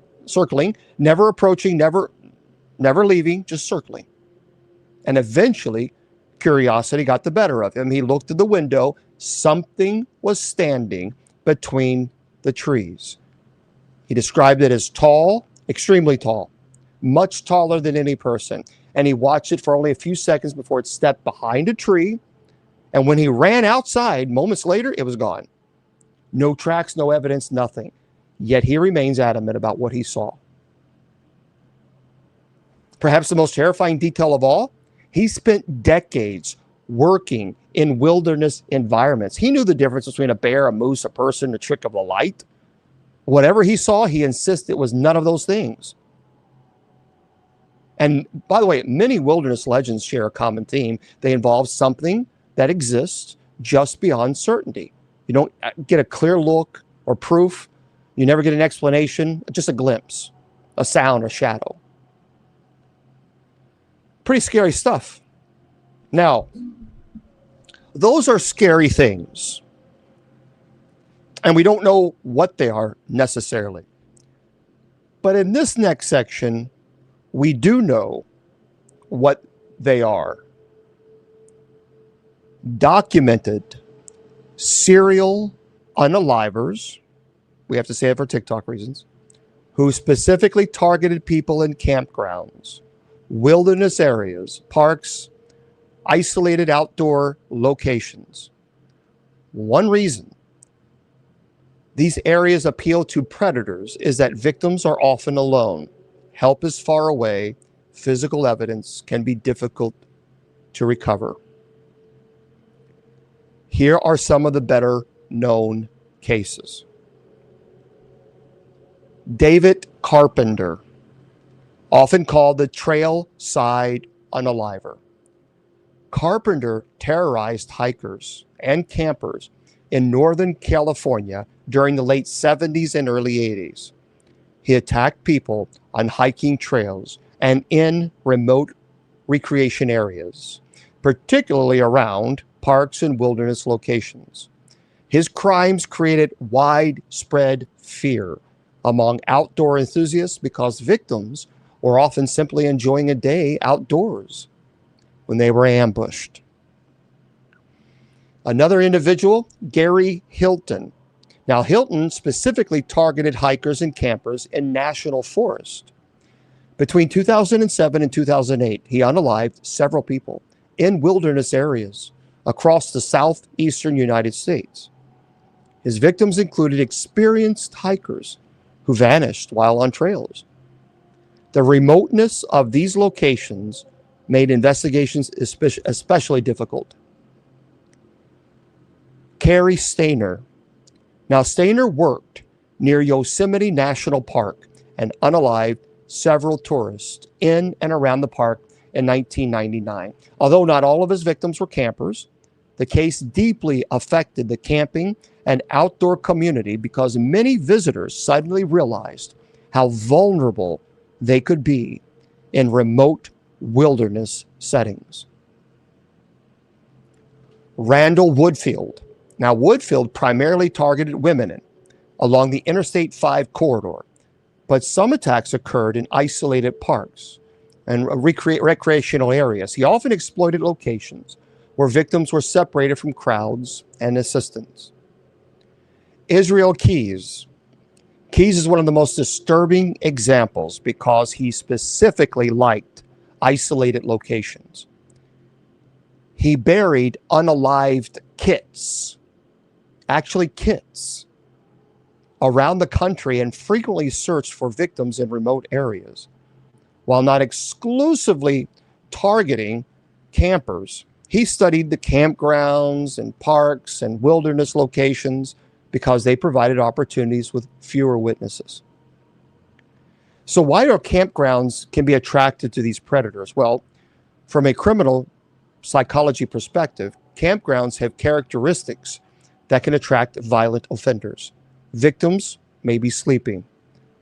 never approaching, never leaving, just circling. And eventually, curiosity got the better of him. He looked at the window. Something was standing between the trees. He described it as tall, extremely tall, much taller than any person. And he watched it for only a few seconds before it stepped behind a tree. And when he ran outside, moments later, it was gone. No tracks, no evidence, nothing. Yet he remains adamant about what he saw. Perhaps the most terrifying detail of all, he spent decades working in wilderness environments. He knew the difference between a bear, a moose, a person, a trick of the light. Whatever he saw, he insisted was none of those things. And by the way, many wilderness legends share a common theme. They involve something that exists just beyond certainty. You don't get a clear look or proof. You never get an explanation, just a glimpse, a sound, a shadow. Pretty scary stuff. Now, those are scary things. And we don't know what they are necessarily. But in this next section, we do know what they are. Documented serial unalivers, we have to say it for TikTok reasons, who specifically targeted people in campgrounds, wilderness areas, parks, isolated outdoor locations. One reason these areas appeal to predators is that victims are often alone. Help is far away. Physical evidence can be difficult to recover. Here are some of the better known cases. David Carpenter, often called the trail side unaliver. Carpenter terrorized hikers and campers in Northern California during the late 70s and early 80s. He attacked people on hiking trails and in remote recreation areas, particularly around parks and wilderness locations. His crimes created widespread fear among outdoor enthusiasts because victims were often simply enjoying a day outdoors when they were ambushed. Another individual, Gary Hilton. Now, Hilton specifically targeted hikers and campers in national forest. Between 2007 and 2008, he unalived several people in wilderness areas across the southeastern United States. His victims included experienced hikers who vanished while on trails, The remoteness of these locations made investigations especially difficult. Carrie Stainer. Now, Stainer worked near Yosemite National Park and unalived several tourists in and around the park in 1999. Although not all of his victims were campers, the case deeply affected the camping and outdoor community because many visitors suddenly realized how vulnerable they could be in remote wilderness settings. Randall Woodfield. Now, Woodfield primarily targeted women along the Interstate 5 corridor, but some attacks occurred in isolated parks and recreational areas. He often exploited locations where victims were separated from crowds and assistance. Israel Keyes. Keyes is one of the most disturbing examples because he specifically liked isolated locations. He buried unalived kits, actually kits, around the country and frequently searched for victims in remote areas. While not exclusively targeting campers, he studied the campgrounds and parks and wilderness locations because they provided opportunities with fewer witnesses. So why are campgrounds can be attracted to these predators? Well, from a criminal psychology perspective, campgrounds have characteristics that can attract violent offenders. Victims may be sleeping.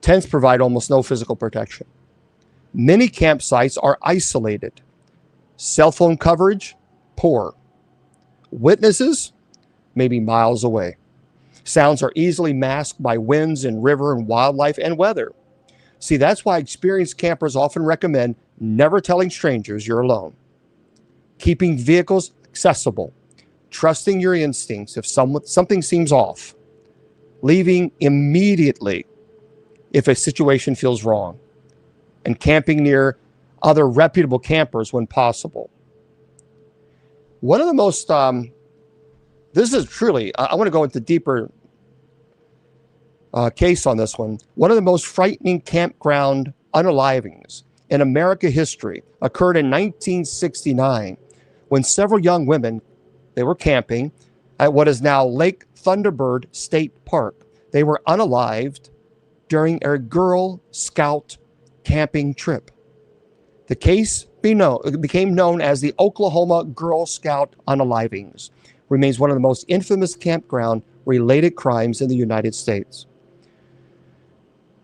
Tents provide almost no physical protection. Many campsites are isolated. Cell phone coverage, poor. Witnesses may be miles away. Sounds are easily masked by winds and river and wildlife and weather. See, that's why experienced campers often recommend never telling strangers you're alone. Keeping vehicles accessible. Trusting your instincts if something seems off. Leaving immediately if a situation feels wrong. And camping near other reputable campers when possible. One of the most, this is truly, I want to go into deeper case on this one. One of the most frightening campground unalivings in American history occurred in 1969 when several young women, they were camping at what is now Lake Thunderbird State Park. They were unalived during a Girl Scout camping trip. The case became known as the Oklahoma Girl Scout unalivings. Remains one of the most infamous campground-related crimes in the United States.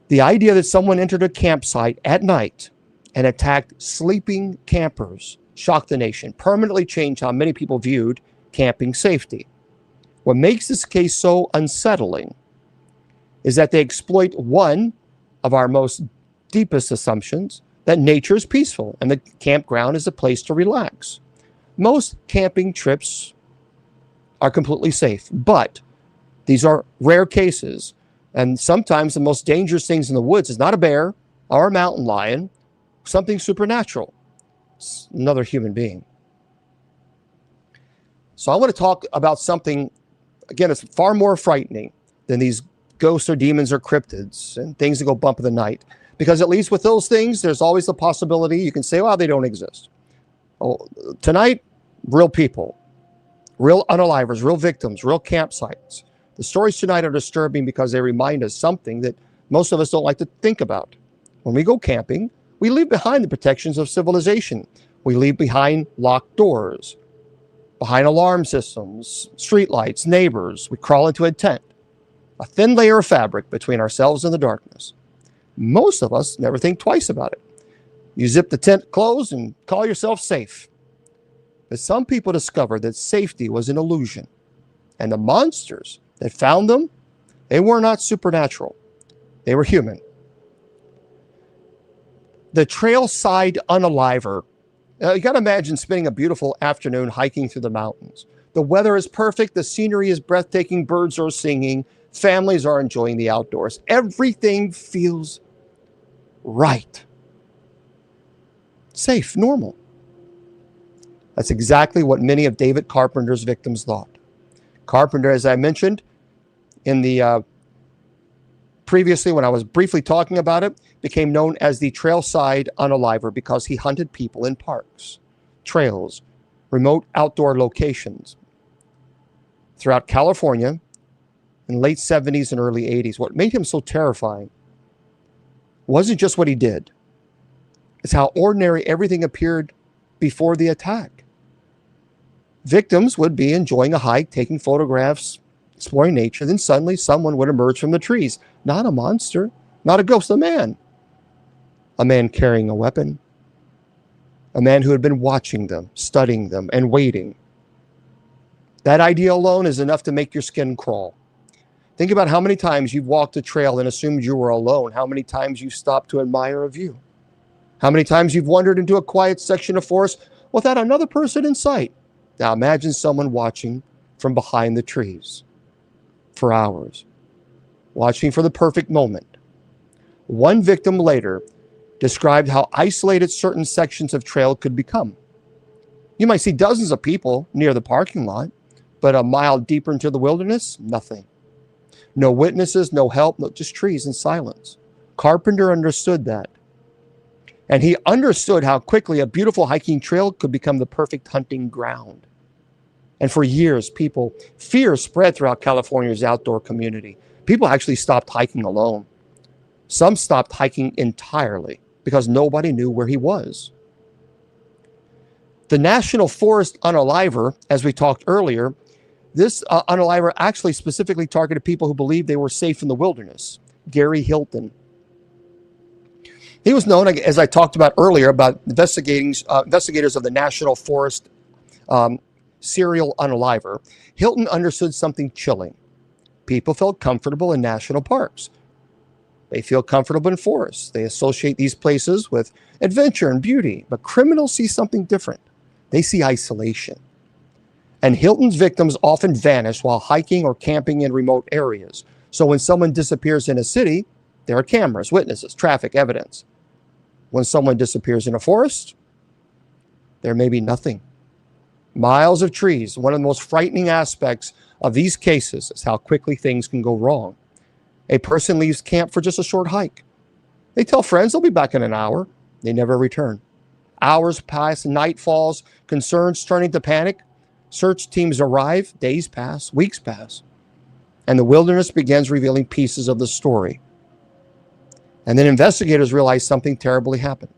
The idea that someone entered a campsite at night and attacked sleeping campers shocked the nation, permanently changed how many people viewed camping safety. What makes this case so unsettling is that they exploit one of our most deepest assumptions, that nature is peaceful and the campground is a place to relax. Most camping trips are completely safe, but these are rare cases. And sometimes the most dangerous things in the woods is not a bear or a mountain lion, something supernatural. It's another human being. So I want to talk about something, again, it's far more frightening than these ghosts or demons or cryptids and things that go bump in the night. Because at least with those things, there's always the possibility you can say, well, they don't exist. Oh, tonight, real people, real unalivers, real victims, real campsites. The stories tonight are disturbing because they remind us something that most of us don't like to think about. When we go camping, we leave behind the protections of civilization. We leave behind locked doors, behind alarm systems, streetlights, neighbors. We crawl into a tent, a thin layer of fabric between ourselves and the darkness. Most of us never think twice about it. You zip the tent closed and call yourself safe. But some people discovered that safety was an illusion. And the monsters that found them, they were not supernatural. They were human. The trailside unaliver. You got to imagine spending a beautiful afternoon hiking through the mountains. The weather is perfect. The scenery is breathtaking. Birds are singing. Families are enjoying the outdoors. Everything feels right. Safe, normal. That's exactly what many of David Carpenter's victims thought. Carpenter, as I mentioned, in the previously, when I was briefly talking about it, became known as the trailside unaliver because he hunted people in parks, trails, remote outdoor locations throughout California in late 70s and early 80s. What made him so terrifying wasn't just what he did. It's how ordinary everything appeared before the attack. Victims would be enjoying a hike, taking photographs, exploring nature. Then suddenly someone would emerge from the trees. Not a monster, not a ghost, a man. A man carrying a weapon. A man who had been watching them, studying them, and waiting. That idea alone is enough to make your skin crawl. Think about how many times you've walked a trail and assumed you were alone. How many times you've stopped to admire a view. How many times you've wandered into a quiet section of forest without another person in sight. Now imagine someone watching from behind the trees for hours, watching for the perfect moment. One victim later described how isolated certain sections of trail could become. You might see dozens of people near the parking lot, but a mile deeper into the wilderness, nothing. No witnesses, no help, no, just trees and silence. Carpenter understood that. And he understood how quickly a beautiful hiking trail could become the perfect hunting ground. And for years, fear spread throughout California's outdoor community. People actually stopped hiking alone. Some stopped hiking entirely because nobody knew where he was. The National Forest unaliver, as we talked earlier, this unaliver actually specifically targeted people who believed they were safe in the wilderness. Gary Hilton. He was known, as I talked about earlier, about investigators of the National Forest serial unaliver. Hilton understood something chilling. People felt comfortable in national parks. They feel comfortable in forests. They associate these places with adventure and beauty. But criminals see something different. They see isolation. And Hilton's victims often vanish while hiking or camping in remote areas. So when someone disappears in a city, there are cameras, witnesses, traffic, evidence. When someone disappears in a forest, there may be nothing. Miles of trees. One of the most frightening aspects of these cases is how quickly things can go wrong. A person leaves camp for just a short hike. They tell friends they'll be back in an hour. They never return. Hours pass, night falls, concerns turning to panic. Search teams arrive, days pass, weeks pass, and the wilderness begins revealing pieces of the story. And then investigators realize something terribly happened.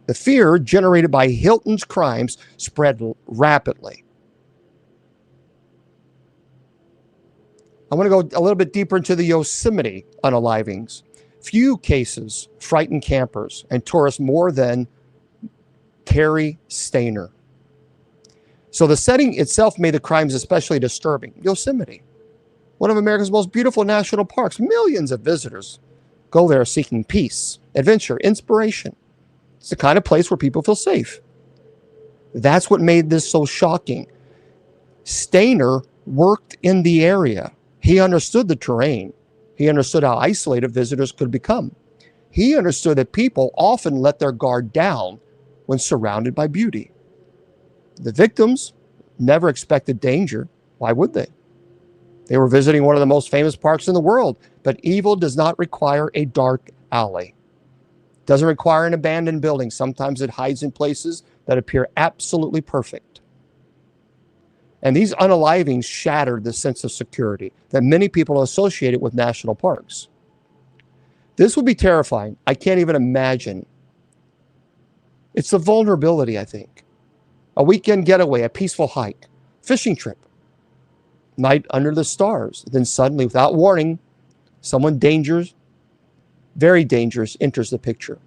The fear generated by Hilton's crimes spread rapidly. I want to go a little bit deeper into the Yosemite unalivings. Few cases frighten campers and tourists more than Terry Stainer. So the setting itself made the crimes especially disturbing. Yosemite, one of America's most beautiful national parks. Millions of visitors go there seeking peace, adventure, inspiration. It's the kind of place where people feel safe. That's what made this so shocking. Stainer worked in the area. He understood the terrain. He understood how isolated visitors could become. He understood that people often let their guard down when surrounded by beauty. The victims never expected danger. Why would they? They were visiting one of the most famous parks in the world. But evil does not require a dark alley. It doesn't require an abandoned building. Sometimes it hides in places that appear absolutely perfect. And these unalivings shattered the sense of security that many people associated with national parks. This would be terrifying. I can't even imagine. It's the vulnerability, I think. A weekend getaway, a peaceful hike, fishing trip, night under the stars. Then suddenly, without warning, someone dangerous, very dangerous, enters the picture.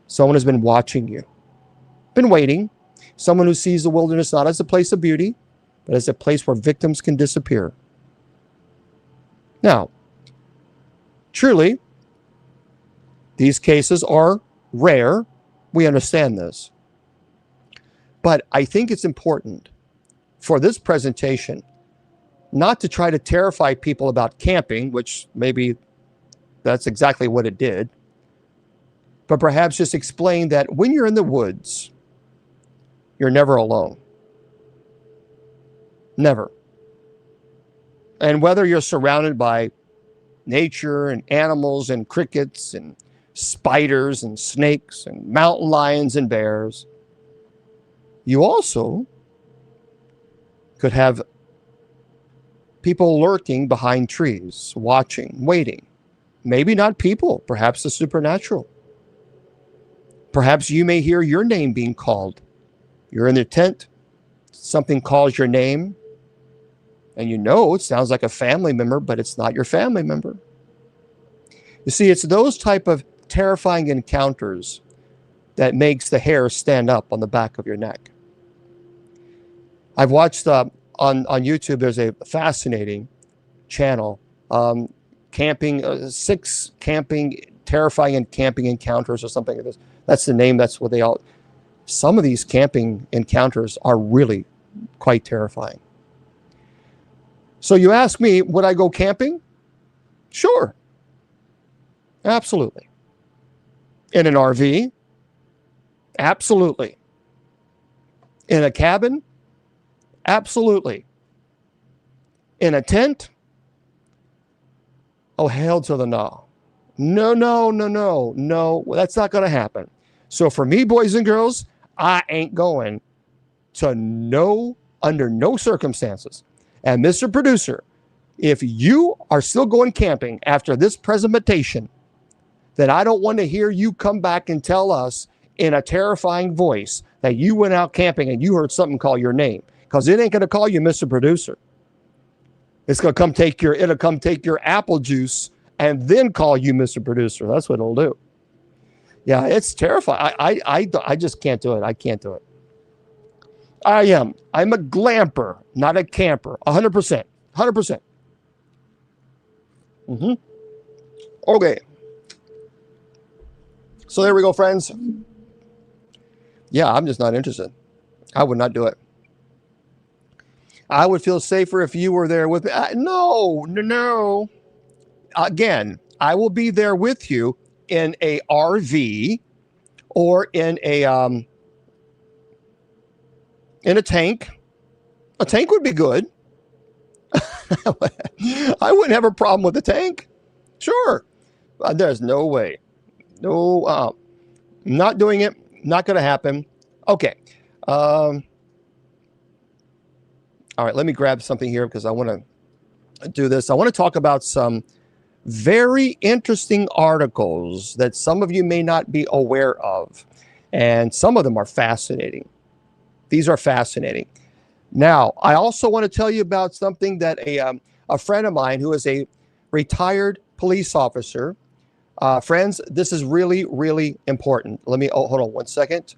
Someone has been watching you, been waiting. Someone who sees the wilderness not as a place of beauty, but as a place where victims can disappear. Now, truly, these cases are rare. We understand this. But I think it's important for this presentation not to try to terrify people about camping, which maybe that's exactly what it did, but perhaps just explain that when you're in the woods, you're never alone. Never. And whether you're surrounded by nature and animals and crickets and spiders and snakes and mountain lions and bears. You also could have people lurking behind trees, watching, waiting. Maybe not people, perhaps the supernatural. Perhaps you may hear your name being called. You're in the tent, something calls your name, and you know it sounds like a family member, but it's not your family member. You see, it's those type of terrifying encounters that makes the hair stand up on the back of your neck. I've watched on YouTube, there's a fascinating channel, camping, 6 camping, terrifying and camping encounters or something like this. That's the name. That's what they all, some of these camping encounters are really quite terrifying. So you ask me, would I go camping? Sure. Absolutely. In an RV? Absolutely. In a cabin? Absolutely. In a tent? Oh, hell to the no. No. That's not going to happen. So for me, boys and girls, I ain't going to under no circumstances. And Mr. Producer, if you are still going camping after this presentation, then I don't want to hear you come back and tell us in a terrifying voice that you went out camping and you heard something call your name, because it ain't going to call you Mr. Producer. It's going to it'll come take your apple juice and then call you Mr. Producer. That's what it'll do. Yeah, it's terrifying. I just can't do it. I can't do it. I'm a glamper, not a camper. 100%. 100%. Okay. So there we go, friends. Yeah, I'm just not interested. I would not do it. I would feel safer if you were there with me. No. Again, I will be there with you in a RV or in a tank. A tank would be good. I wouldn't have a problem with a tank. Sure. There's no way. No, not doing it. Not going to happen. Okay. All right, let me grab something here because I want to do this. I want to talk about some very interesting articles that some of you may not be aware of. And some of them are fascinating. These are fascinating. Now, I also want to tell you about something that a friend of mine who is a retired police officer. Friends, this is really, really important. Let me, hold on one second.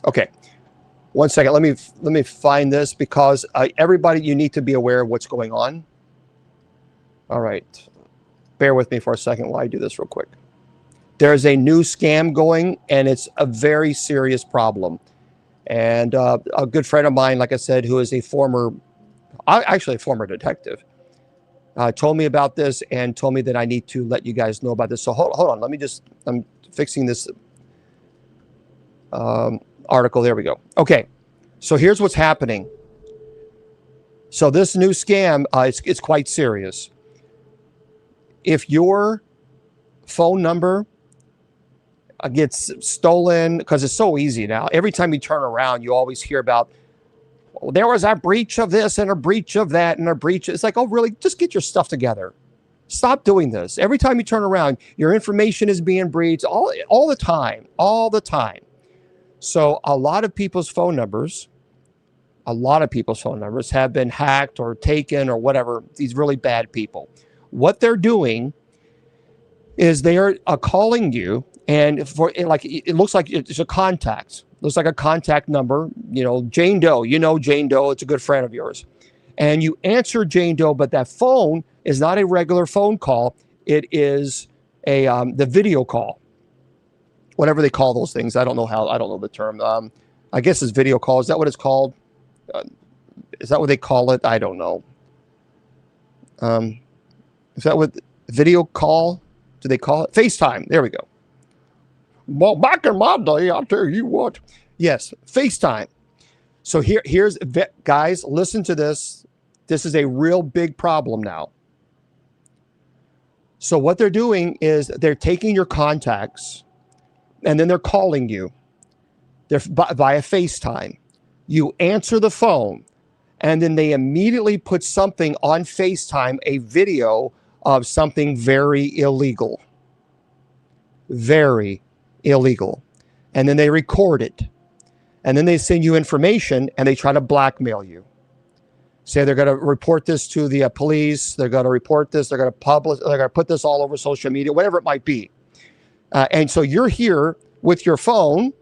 Okay, one second. Let me find this because everybody, you need to be aware of what's going on. All right, bear with me for a second while I do this real quick. There's a new scam going, and it's a very serious problem. And a good friend of mine, like I said, who is actually a former detective, told me about this and told me that I need to let you guys know about this. So hold on. I'm fixing this article. There we go. Okay. So here's what's happening. So this new scam, it's quite serious. If your phone number gets stolen, because it's so easy now. Every time you turn around, you always hear about, well, there was a breach of this and a breach of that and a breach. It's like, oh, really? Just get your stuff together. Stop doing this. Every time you turn around, your information is being breached all the time. So a lot of people's phone numbers have been hacked or taken or whatever. These really bad people. What they're doing is they are calling you, and for like it looks like it's a contact. Looks like a contact number. Jane Doe. Jane Doe. It's a good friend of yours, and you answer Jane Doe, but that phone is not a regular phone call. It is the video call, whatever they call those things. I don't know the term. I guess it's video call. Is that what it's called? Is that what they call it? I don't know. Is that what video call? Do they call it FaceTime? There we go. Well, back in my day, I'll tell you what. Yes, FaceTime. So guys, listen to this. This is a real big problem now. So what they're doing is they're taking your contacts and then they're calling you. They're via FaceTime. You answer the phone and then they immediately put something on FaceTime, a video of something very illegal. Very illegal. And then they record it. And then they send you information and they try to blackmail you. Say they're going to report this to the police. They're going to report this. They're going to publish. They're going to put this all over social media, whatever it might be. And so you're here with your phone,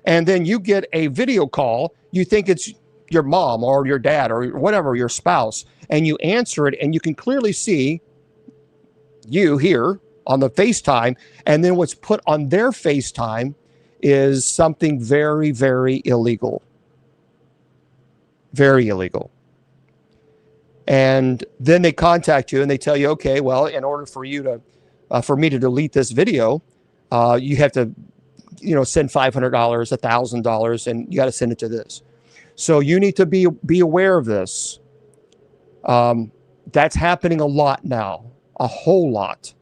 and then you get a video call. You think it's your mom or your dad or whatever, your spouse, and you answer it, and you can clearly see you here on the FaceTime, and then what's put on their FaceTime is something very, very illegal. Very illegal. And then they contact you and they tell you, okay, well, in order for you to, for me to delete this video, you have to, send $500, $1,000, and you got to send it to this. So you need to be aware of this. That's happening a lot now, a whole lot.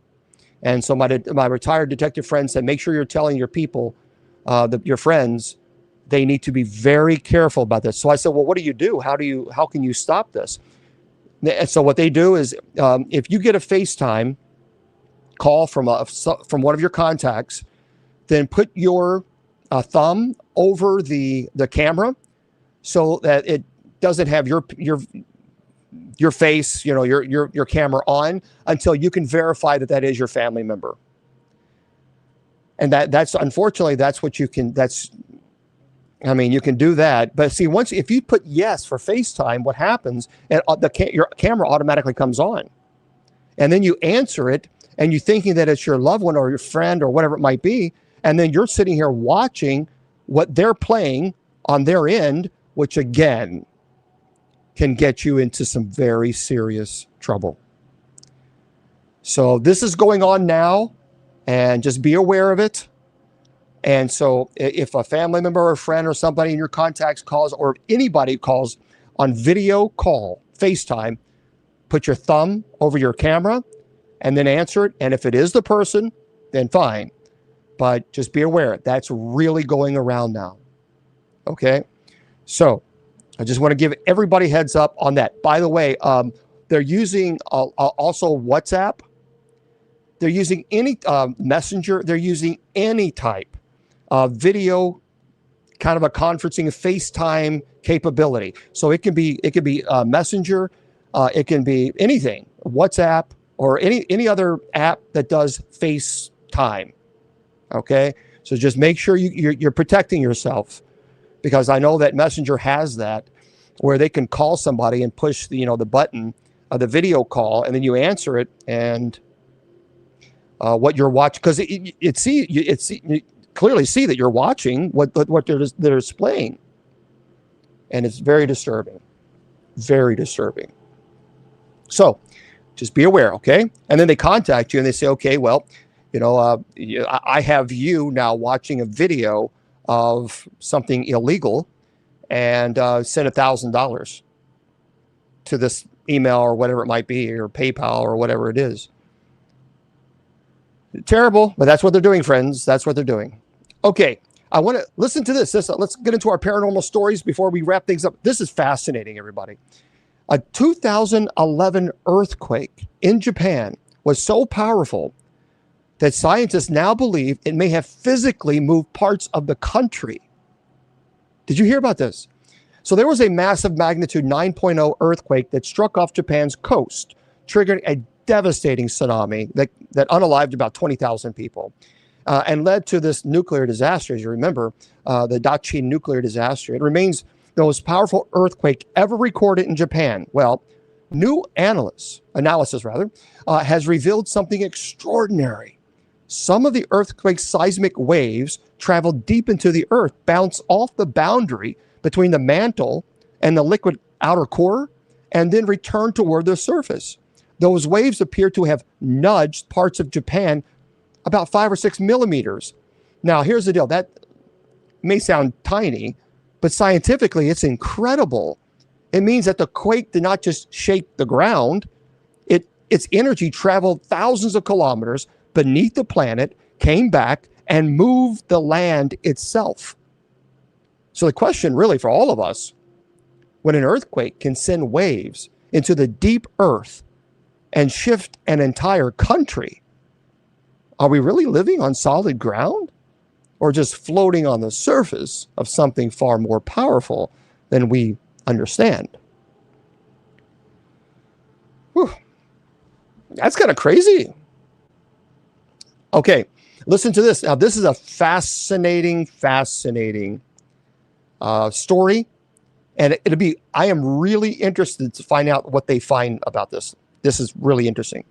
And so my retired detective friend said, make sure you're telling your people, your friends, they need to be very careful about this. So I said, well, what do you do? How can you stop this? And so what they do is, if you get a FaceTime call from one of your contacts, then put your thumb over the camera so that it doesn't have your face, your camera on until you can verify that is your family member. And that's unfortunately that's what you can. You can do that, but see, if you put yes for FaceTime, what happens? And your camera automatically comes on, and then you answer it, and you're thinking that it's your loved one or your friend or whatever it might be, and then you're sitting here watching what they're playing on their end, which again can get you into some very serious trouble. So this is going on now, and just be aware of it. And so if a family member or a friend or somebody in your contacts calls, or anybody calls on video call, FaceTime, put your thumb over your camera and then answer it. And if it is the person, then fine. But just be aware, that's really going around now. Okay? So I just want to give everybody heads up on that. By the way, they're using also WhatsApp. They're using any messenger. They're using any type video, kind of a conferencing, FaceTime capability. So it can be Messenger, it can be anything, WhatsApp, or any other app that does FaceTime. Okay, so just make sure you're protecting yourself, because I know that Messenger has that, where they can call somebody and push the button of the video call, and then you answer it, and what you're watching, because you clearly see that you're watching what they're displaying, and it's very disturbing, very disturbing. So just be aware, okay? And then they contact you and they say, okay, well, I have you now watching a video of something illegal, and send $1,000 to this email or whatever it might be, or PayPal or whatever it is. Terrible, but that's what they're doing, friends. That's what they're doing. Okay, I want to listen to this. Let's get into our paranormal stories before we wrap things up. This is fascinating, everybody. A 2011 earthquake in Japan was so powerful that scientists now believe it may have physically moved parts of the country. Did you hear about this? So there was a massive magnitude 9.0 earthquake that struck off Japan's coast, triggering a devastating tsunami that unalived about 20,000 people, and led to this nuclear disaster. As you remember, the Daiichi nuclear disaster. It remains the most powerful earthquake ever recorded in Japan. Well, new analysis has revealed something extraordinary. Some of the earthquake's seismic waves traveled deep into the earth, bounced off the boundary between the mantle and the liquid outer core, and then returned toward the surface. Those waves appear to have nudged parts of Japan about 5 or 6 millimeters. Now, here's the deal. That may sound tiny, But scientifically, it's incredible. It means that the quake did not just shake the ground. Its energy traveled thousands of kilometers beneath the planet, came back, and moved the land itself. So the question really for all of us, when an earthquake can send waves into the deep earth and shift an entire country, are we really living on solid ground or just floating on the surface of something far more powerful than we understand? Whew. That's kind of crazy. Okay, listen to this. Now, this is a fascinating story. And I am really interested to find out what they find about this. This is really interesting.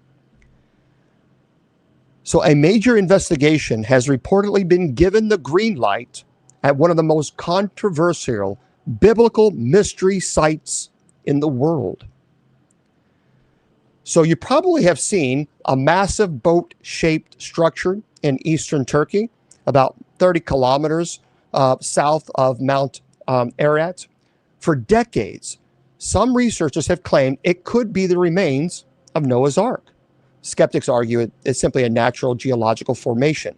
So a major investigation has reportedly been given the green light at one of the most controversial biblical mystery sites in the world. So you probably have seen a massive boat-shaped structure in eastern Turkey, about 30 kilometers south of Mount Ararat. For decades, some researchers have claimed it could be the remains of Noah's Ark. Skeptics argue it's simply a natural geological formation.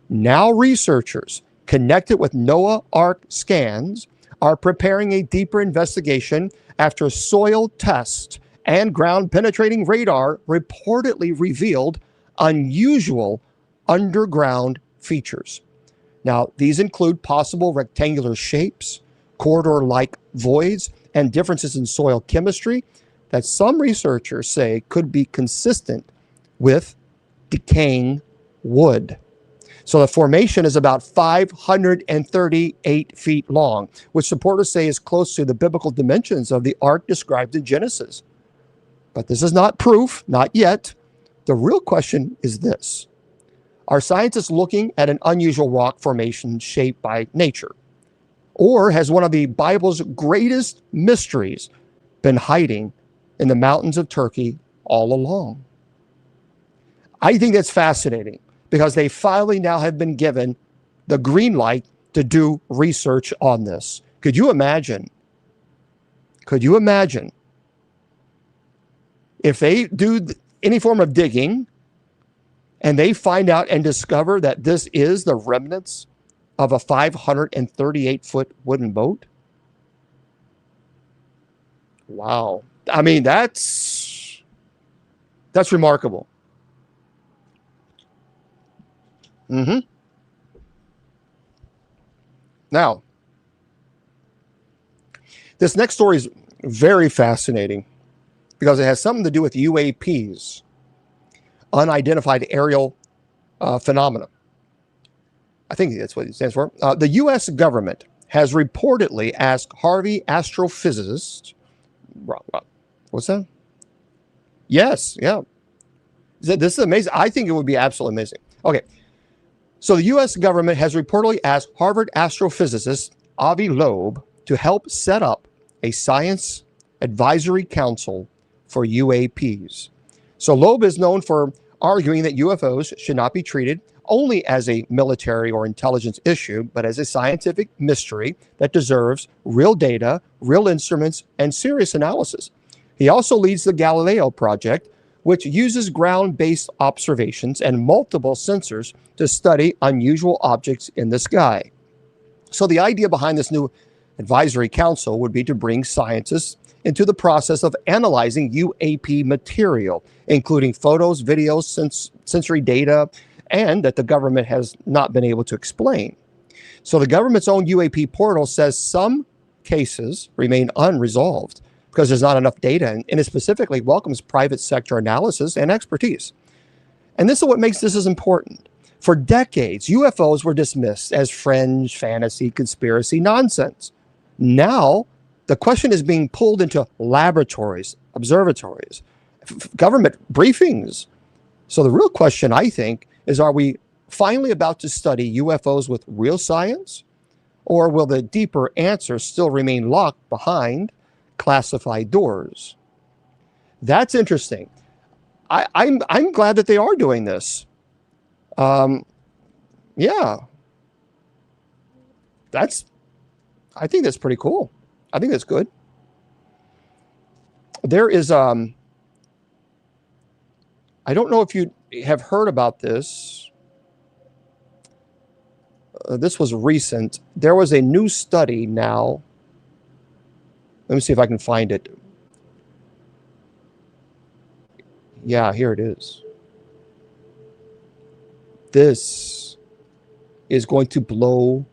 Now researchers connected with Noah Ark scans are preparing a deeper investigation after soil tests and ground-penetrating radar reportedly revealed unusual underground features. Now, these include possible rectangular shapes, corridor-like voids, and differences in soil chemistry that some researchers say could be consistent with decaying wood. So the formation is about 538 feet long, which supporters say is close to the biblical dimensions of the ark described in Genesis. But this is not proof, not yet. The real question is this: are scientists looking at an unusual rock formation shaped by nature? Or has one of the Bible's greatest mysteries been hiding in the mountains of Turkey all along? I think that's fascinating because they finally now have been given the green light to do research on this. Could you imagine if they do any form of digging and they find out and discover that this is the remnants of a 538-foot wooden boat? Wow. I mean, that's remarkable. Now, this next story is very fascinating because it has something to do with UAPs, unidentified aerial phenomena. I think that's what it stands for. The U.S. government has reportedly asked Harvey astrophysicists. What's that? Yes, yeah. This is amazing. I think it would be absolutely amazing. Okay. So the U.S. government has reportedly asked Harvard astrophysicist Avi Loeb to help set up a science advisory council for UAPs. So Loeb is known for arguing that UFOs should not be treated only as a military or intelligence issue, but as a scientific mystery that deserves real data, real instruments, and serious analysis. He also leads the Galileo project, which uses ground-based observations and multiple sensors to study unusual objects in the sky. So the idea behind this new advisory council would be to bring scientists into the process of analyzing UAP material, including photos, videos, sensory data, and that the government has not been able to explain. So the government's own UAP portal says some cases remain unresolved because there's not enough data, and it specifically welcomes private sector analysis and expertise. And this is what makes this as important. For decades, UFOs were dismissed as fringe, fantasy, conspiracy nonsense. Now, the question is being pulled into laboratories, observatories, government briefings. So the real question, I think, is are we finally about to study UFOs with real science? Or will the deeper answers still remain locked behind classified doors? That's interesting. I'm glad that they are doing this. Yeah. That's I think that's pretty cool. I think that's good. There is I don't know if you have heard about this. This was recent. There was a new study now. Let me see if I can find it. Yeah, here it is. This is going to blow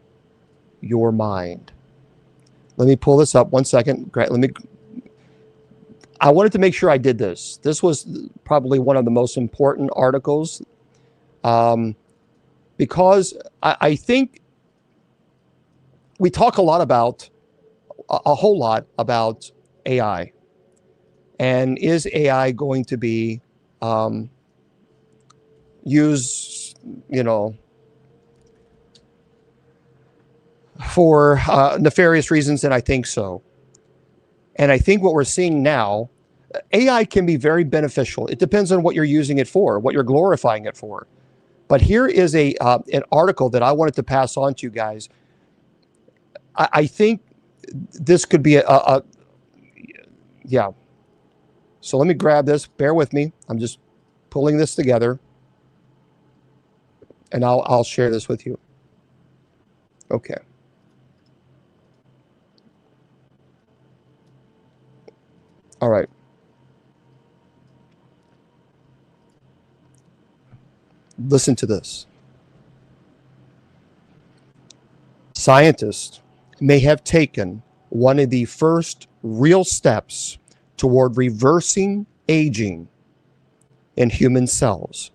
your mind. Let me pull this up 1 second. I wanted to make sure I did this. This was probably one of the most important articles because I think we talk a whole lot about AI. And is AI going to be used, for nefarious reasons? And I think so. And I think what we're seeing now, AI can be very beneficial. It depends on what you're using it for, what you're glorifying it for. But here is an article that I wanted to pass on to you guys. I think this could be yeah. So let me grab this. Bear with me. I'm just pulling this together, and I'll share this with you. Okay. All right. Listen to this. Scientists may have taken one of the first real steps toward reversing aging in human cells.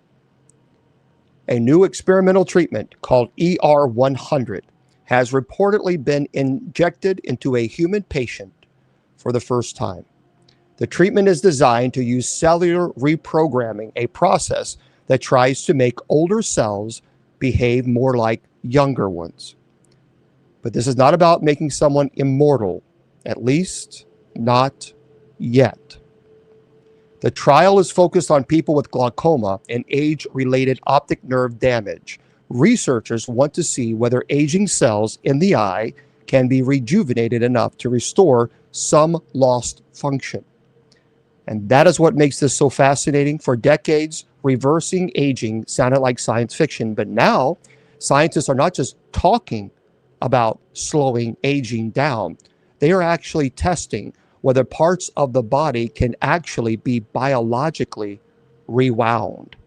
A new experimental treatment called ER100 has reportedly been injected into a human patient for the first time. The treatment is designed to use cellular reprogramming, a process that tries to make older cells behave more like younger ones. But this is not about making someone immortal, at least not yet. The trial is focused on people with glaucoma and age-related optic nerve damage. Researchers want to see whether aging cells in the eye can be rejuvenated enough to restore some lost function. And that is what makes this so fascinating. For decades, reversing aging sounded like science fiction, but now scientists are not just talking about slowing aging down. They are actually testing whether parts of the body can actually be biologically rewound.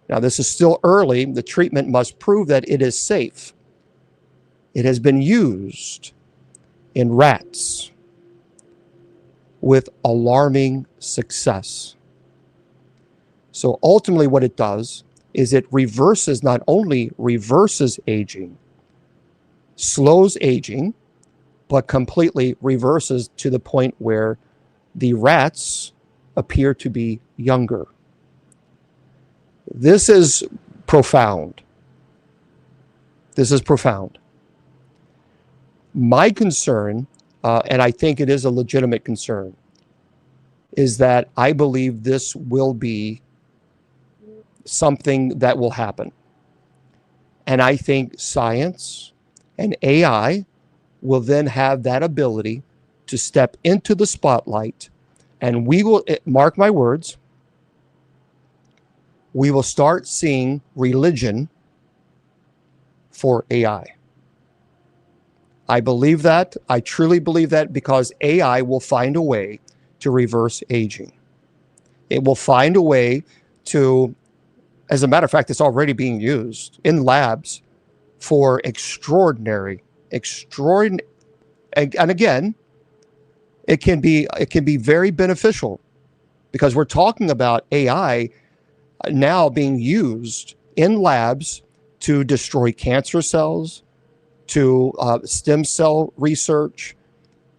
Now, this is still early. The treatment must prove that it is safe. It has been used in rats with alarming success. So ultimately what it does is it not only reverses aging, slows aging, but completely reverses to the point where the rats appear to be younger. This is profound. This is profound. My concern, and I think it is a legitimate concern, is that I believe this will be something that will happen. And I think science and AI will then have that ability to step into the spotlight, and we will, mark my words, we will start seeing religion for AI. I believe that. I truly believe that, because AI will find a way to reverse aging. It will find a way to, as a matter of fact, it's already being used in labs for extraordinary, and again, it can be very beneficial, because we're talking about AI now being used in labs to destroy cancer cells, to stem cell research.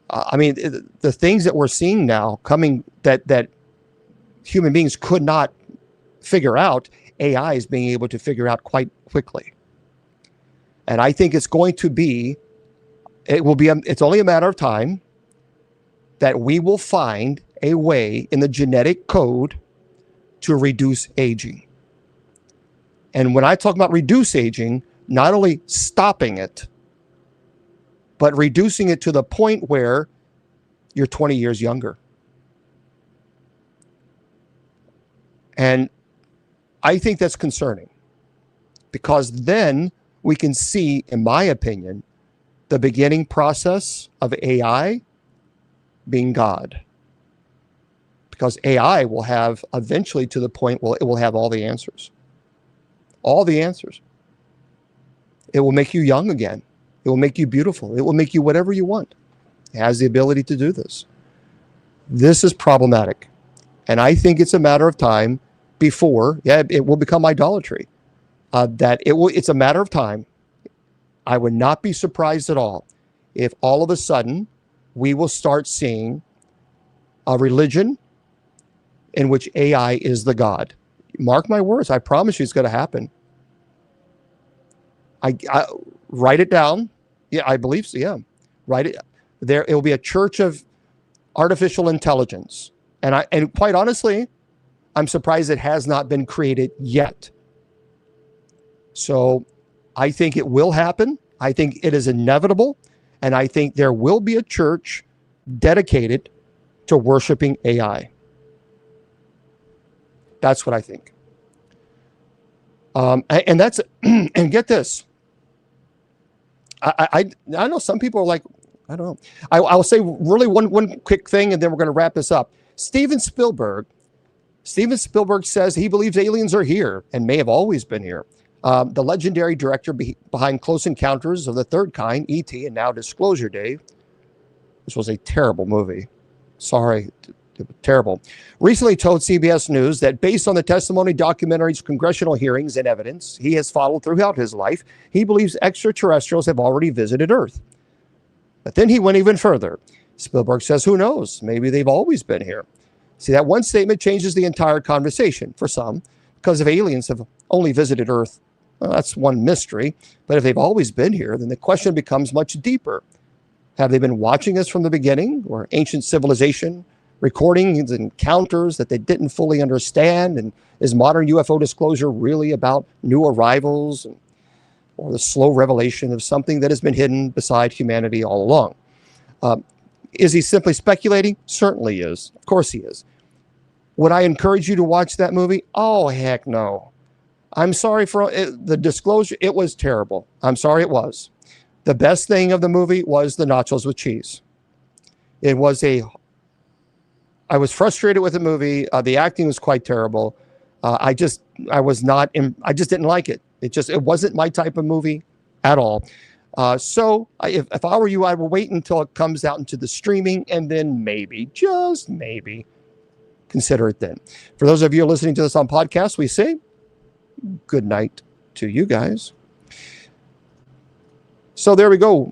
I mean, the things that we're seeing now coming that human beings could not figure out, AI is being able to figure out quite quickly. And I think it's only a matter of time that we will find a way in the genetic code to reduce aging. And when I talk about reduce aging, not only stopping it, but reducing it to the point where you're 20 years younger. And I think that's concerning, because then we can see, in my opinion, the beginning process of AI being God. Because AI will have eventually to the point where it will have all the answers. All the answers. It will make you young again. It will make you beautiful. It will make you whatever you want. It has the ability to do this. This is problematic. And I think it's a matter of time before, it will become idolatry. It's a matter of time. I would not be surprised at all if all of a sudden we will start seeing a religion in which AI is the God. Mark my words. I promise you it's going to happen. I write it down. Yeah, I believe so. Yeah. Write it there. It will be a church of artificial intelligence. And quite honestly, I'm surprised it has not been created yet. So I think it will happen. I think it is inevitable. And I think there will be a church dedicated to worshiping AI. That's what I think. And that's, and get this. I know some people are like, I don't know. I'll say really one quick thing, and then we're going to wrap this up. Steven Spielberg says he believes aliens are here and may have always been here. The legendary director behind Close Encounters of the Third Kind, E.T., and now Disclosure Day. This was a terrible movie. Sorry, terrible. Recently told CBS News that based on the testimony, documentaries, congressional hearings, and evidence he has followed throughout his life, he believes extraterrestrials have already visited Earth. But then he went even further. Spielberg says, who knows? Maybe they've always been here. See, that one statement changes the entire conversation for some, because if aliens have only visited Earth, well, that's one mystery. But if they've always been here, then the question becomes much deeper. Have they been watching us from the beginning, or ancient civilization, recordings and encounters that they didn't fully understand? And is modern UFO disclosure really about new arrivals, or the slow revelation of something that has been hidden beside humanity all along? Is he simply speculating? Certainly is. Of course he is. Would I encourage you to watch that movie? Oh, heck no. I'm sorry for the disclosure. It was terrible. I'm sorry it was. The best thing of the movie was the nachos with cheese. I was frustrated with the movie. The acting was quite terrible. I just didn't like it. It wasn't my type of movie at all. So if I were you, I would wait until it comes out into the streaming, and then maybe, just maybe, consider it then. For those of you listening to this on podcast, we say good night to you guys. So there we go.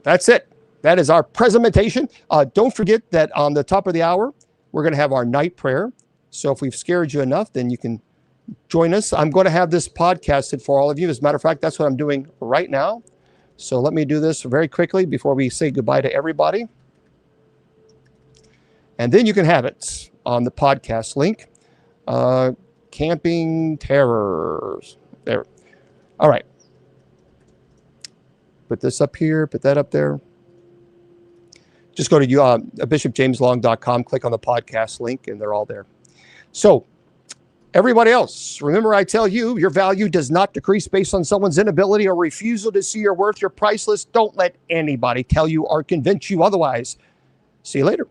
That's it. That is our presentation. Don't forget that on the top of the hour, we're going to have our night prayer. So if we've scared you enough, then you can join us. I'm going to have this podcasted for all of you. As a matter of fact, that's what I'm doing right now. So let me do this very quickly before we say goodbye to everybody. And then you can have it on the podcast link. Camping Terrors. There. All right. Put this up here. Put that up there. Just go to bishopjameslong.com, click on the podcast link, and they're all there. So, everybody else, remember I tell you, your value does not decrease based on someone's inability or refusal to see your worth. You're priceless. Don't let anybody tell you or convince you otherwise. See you later.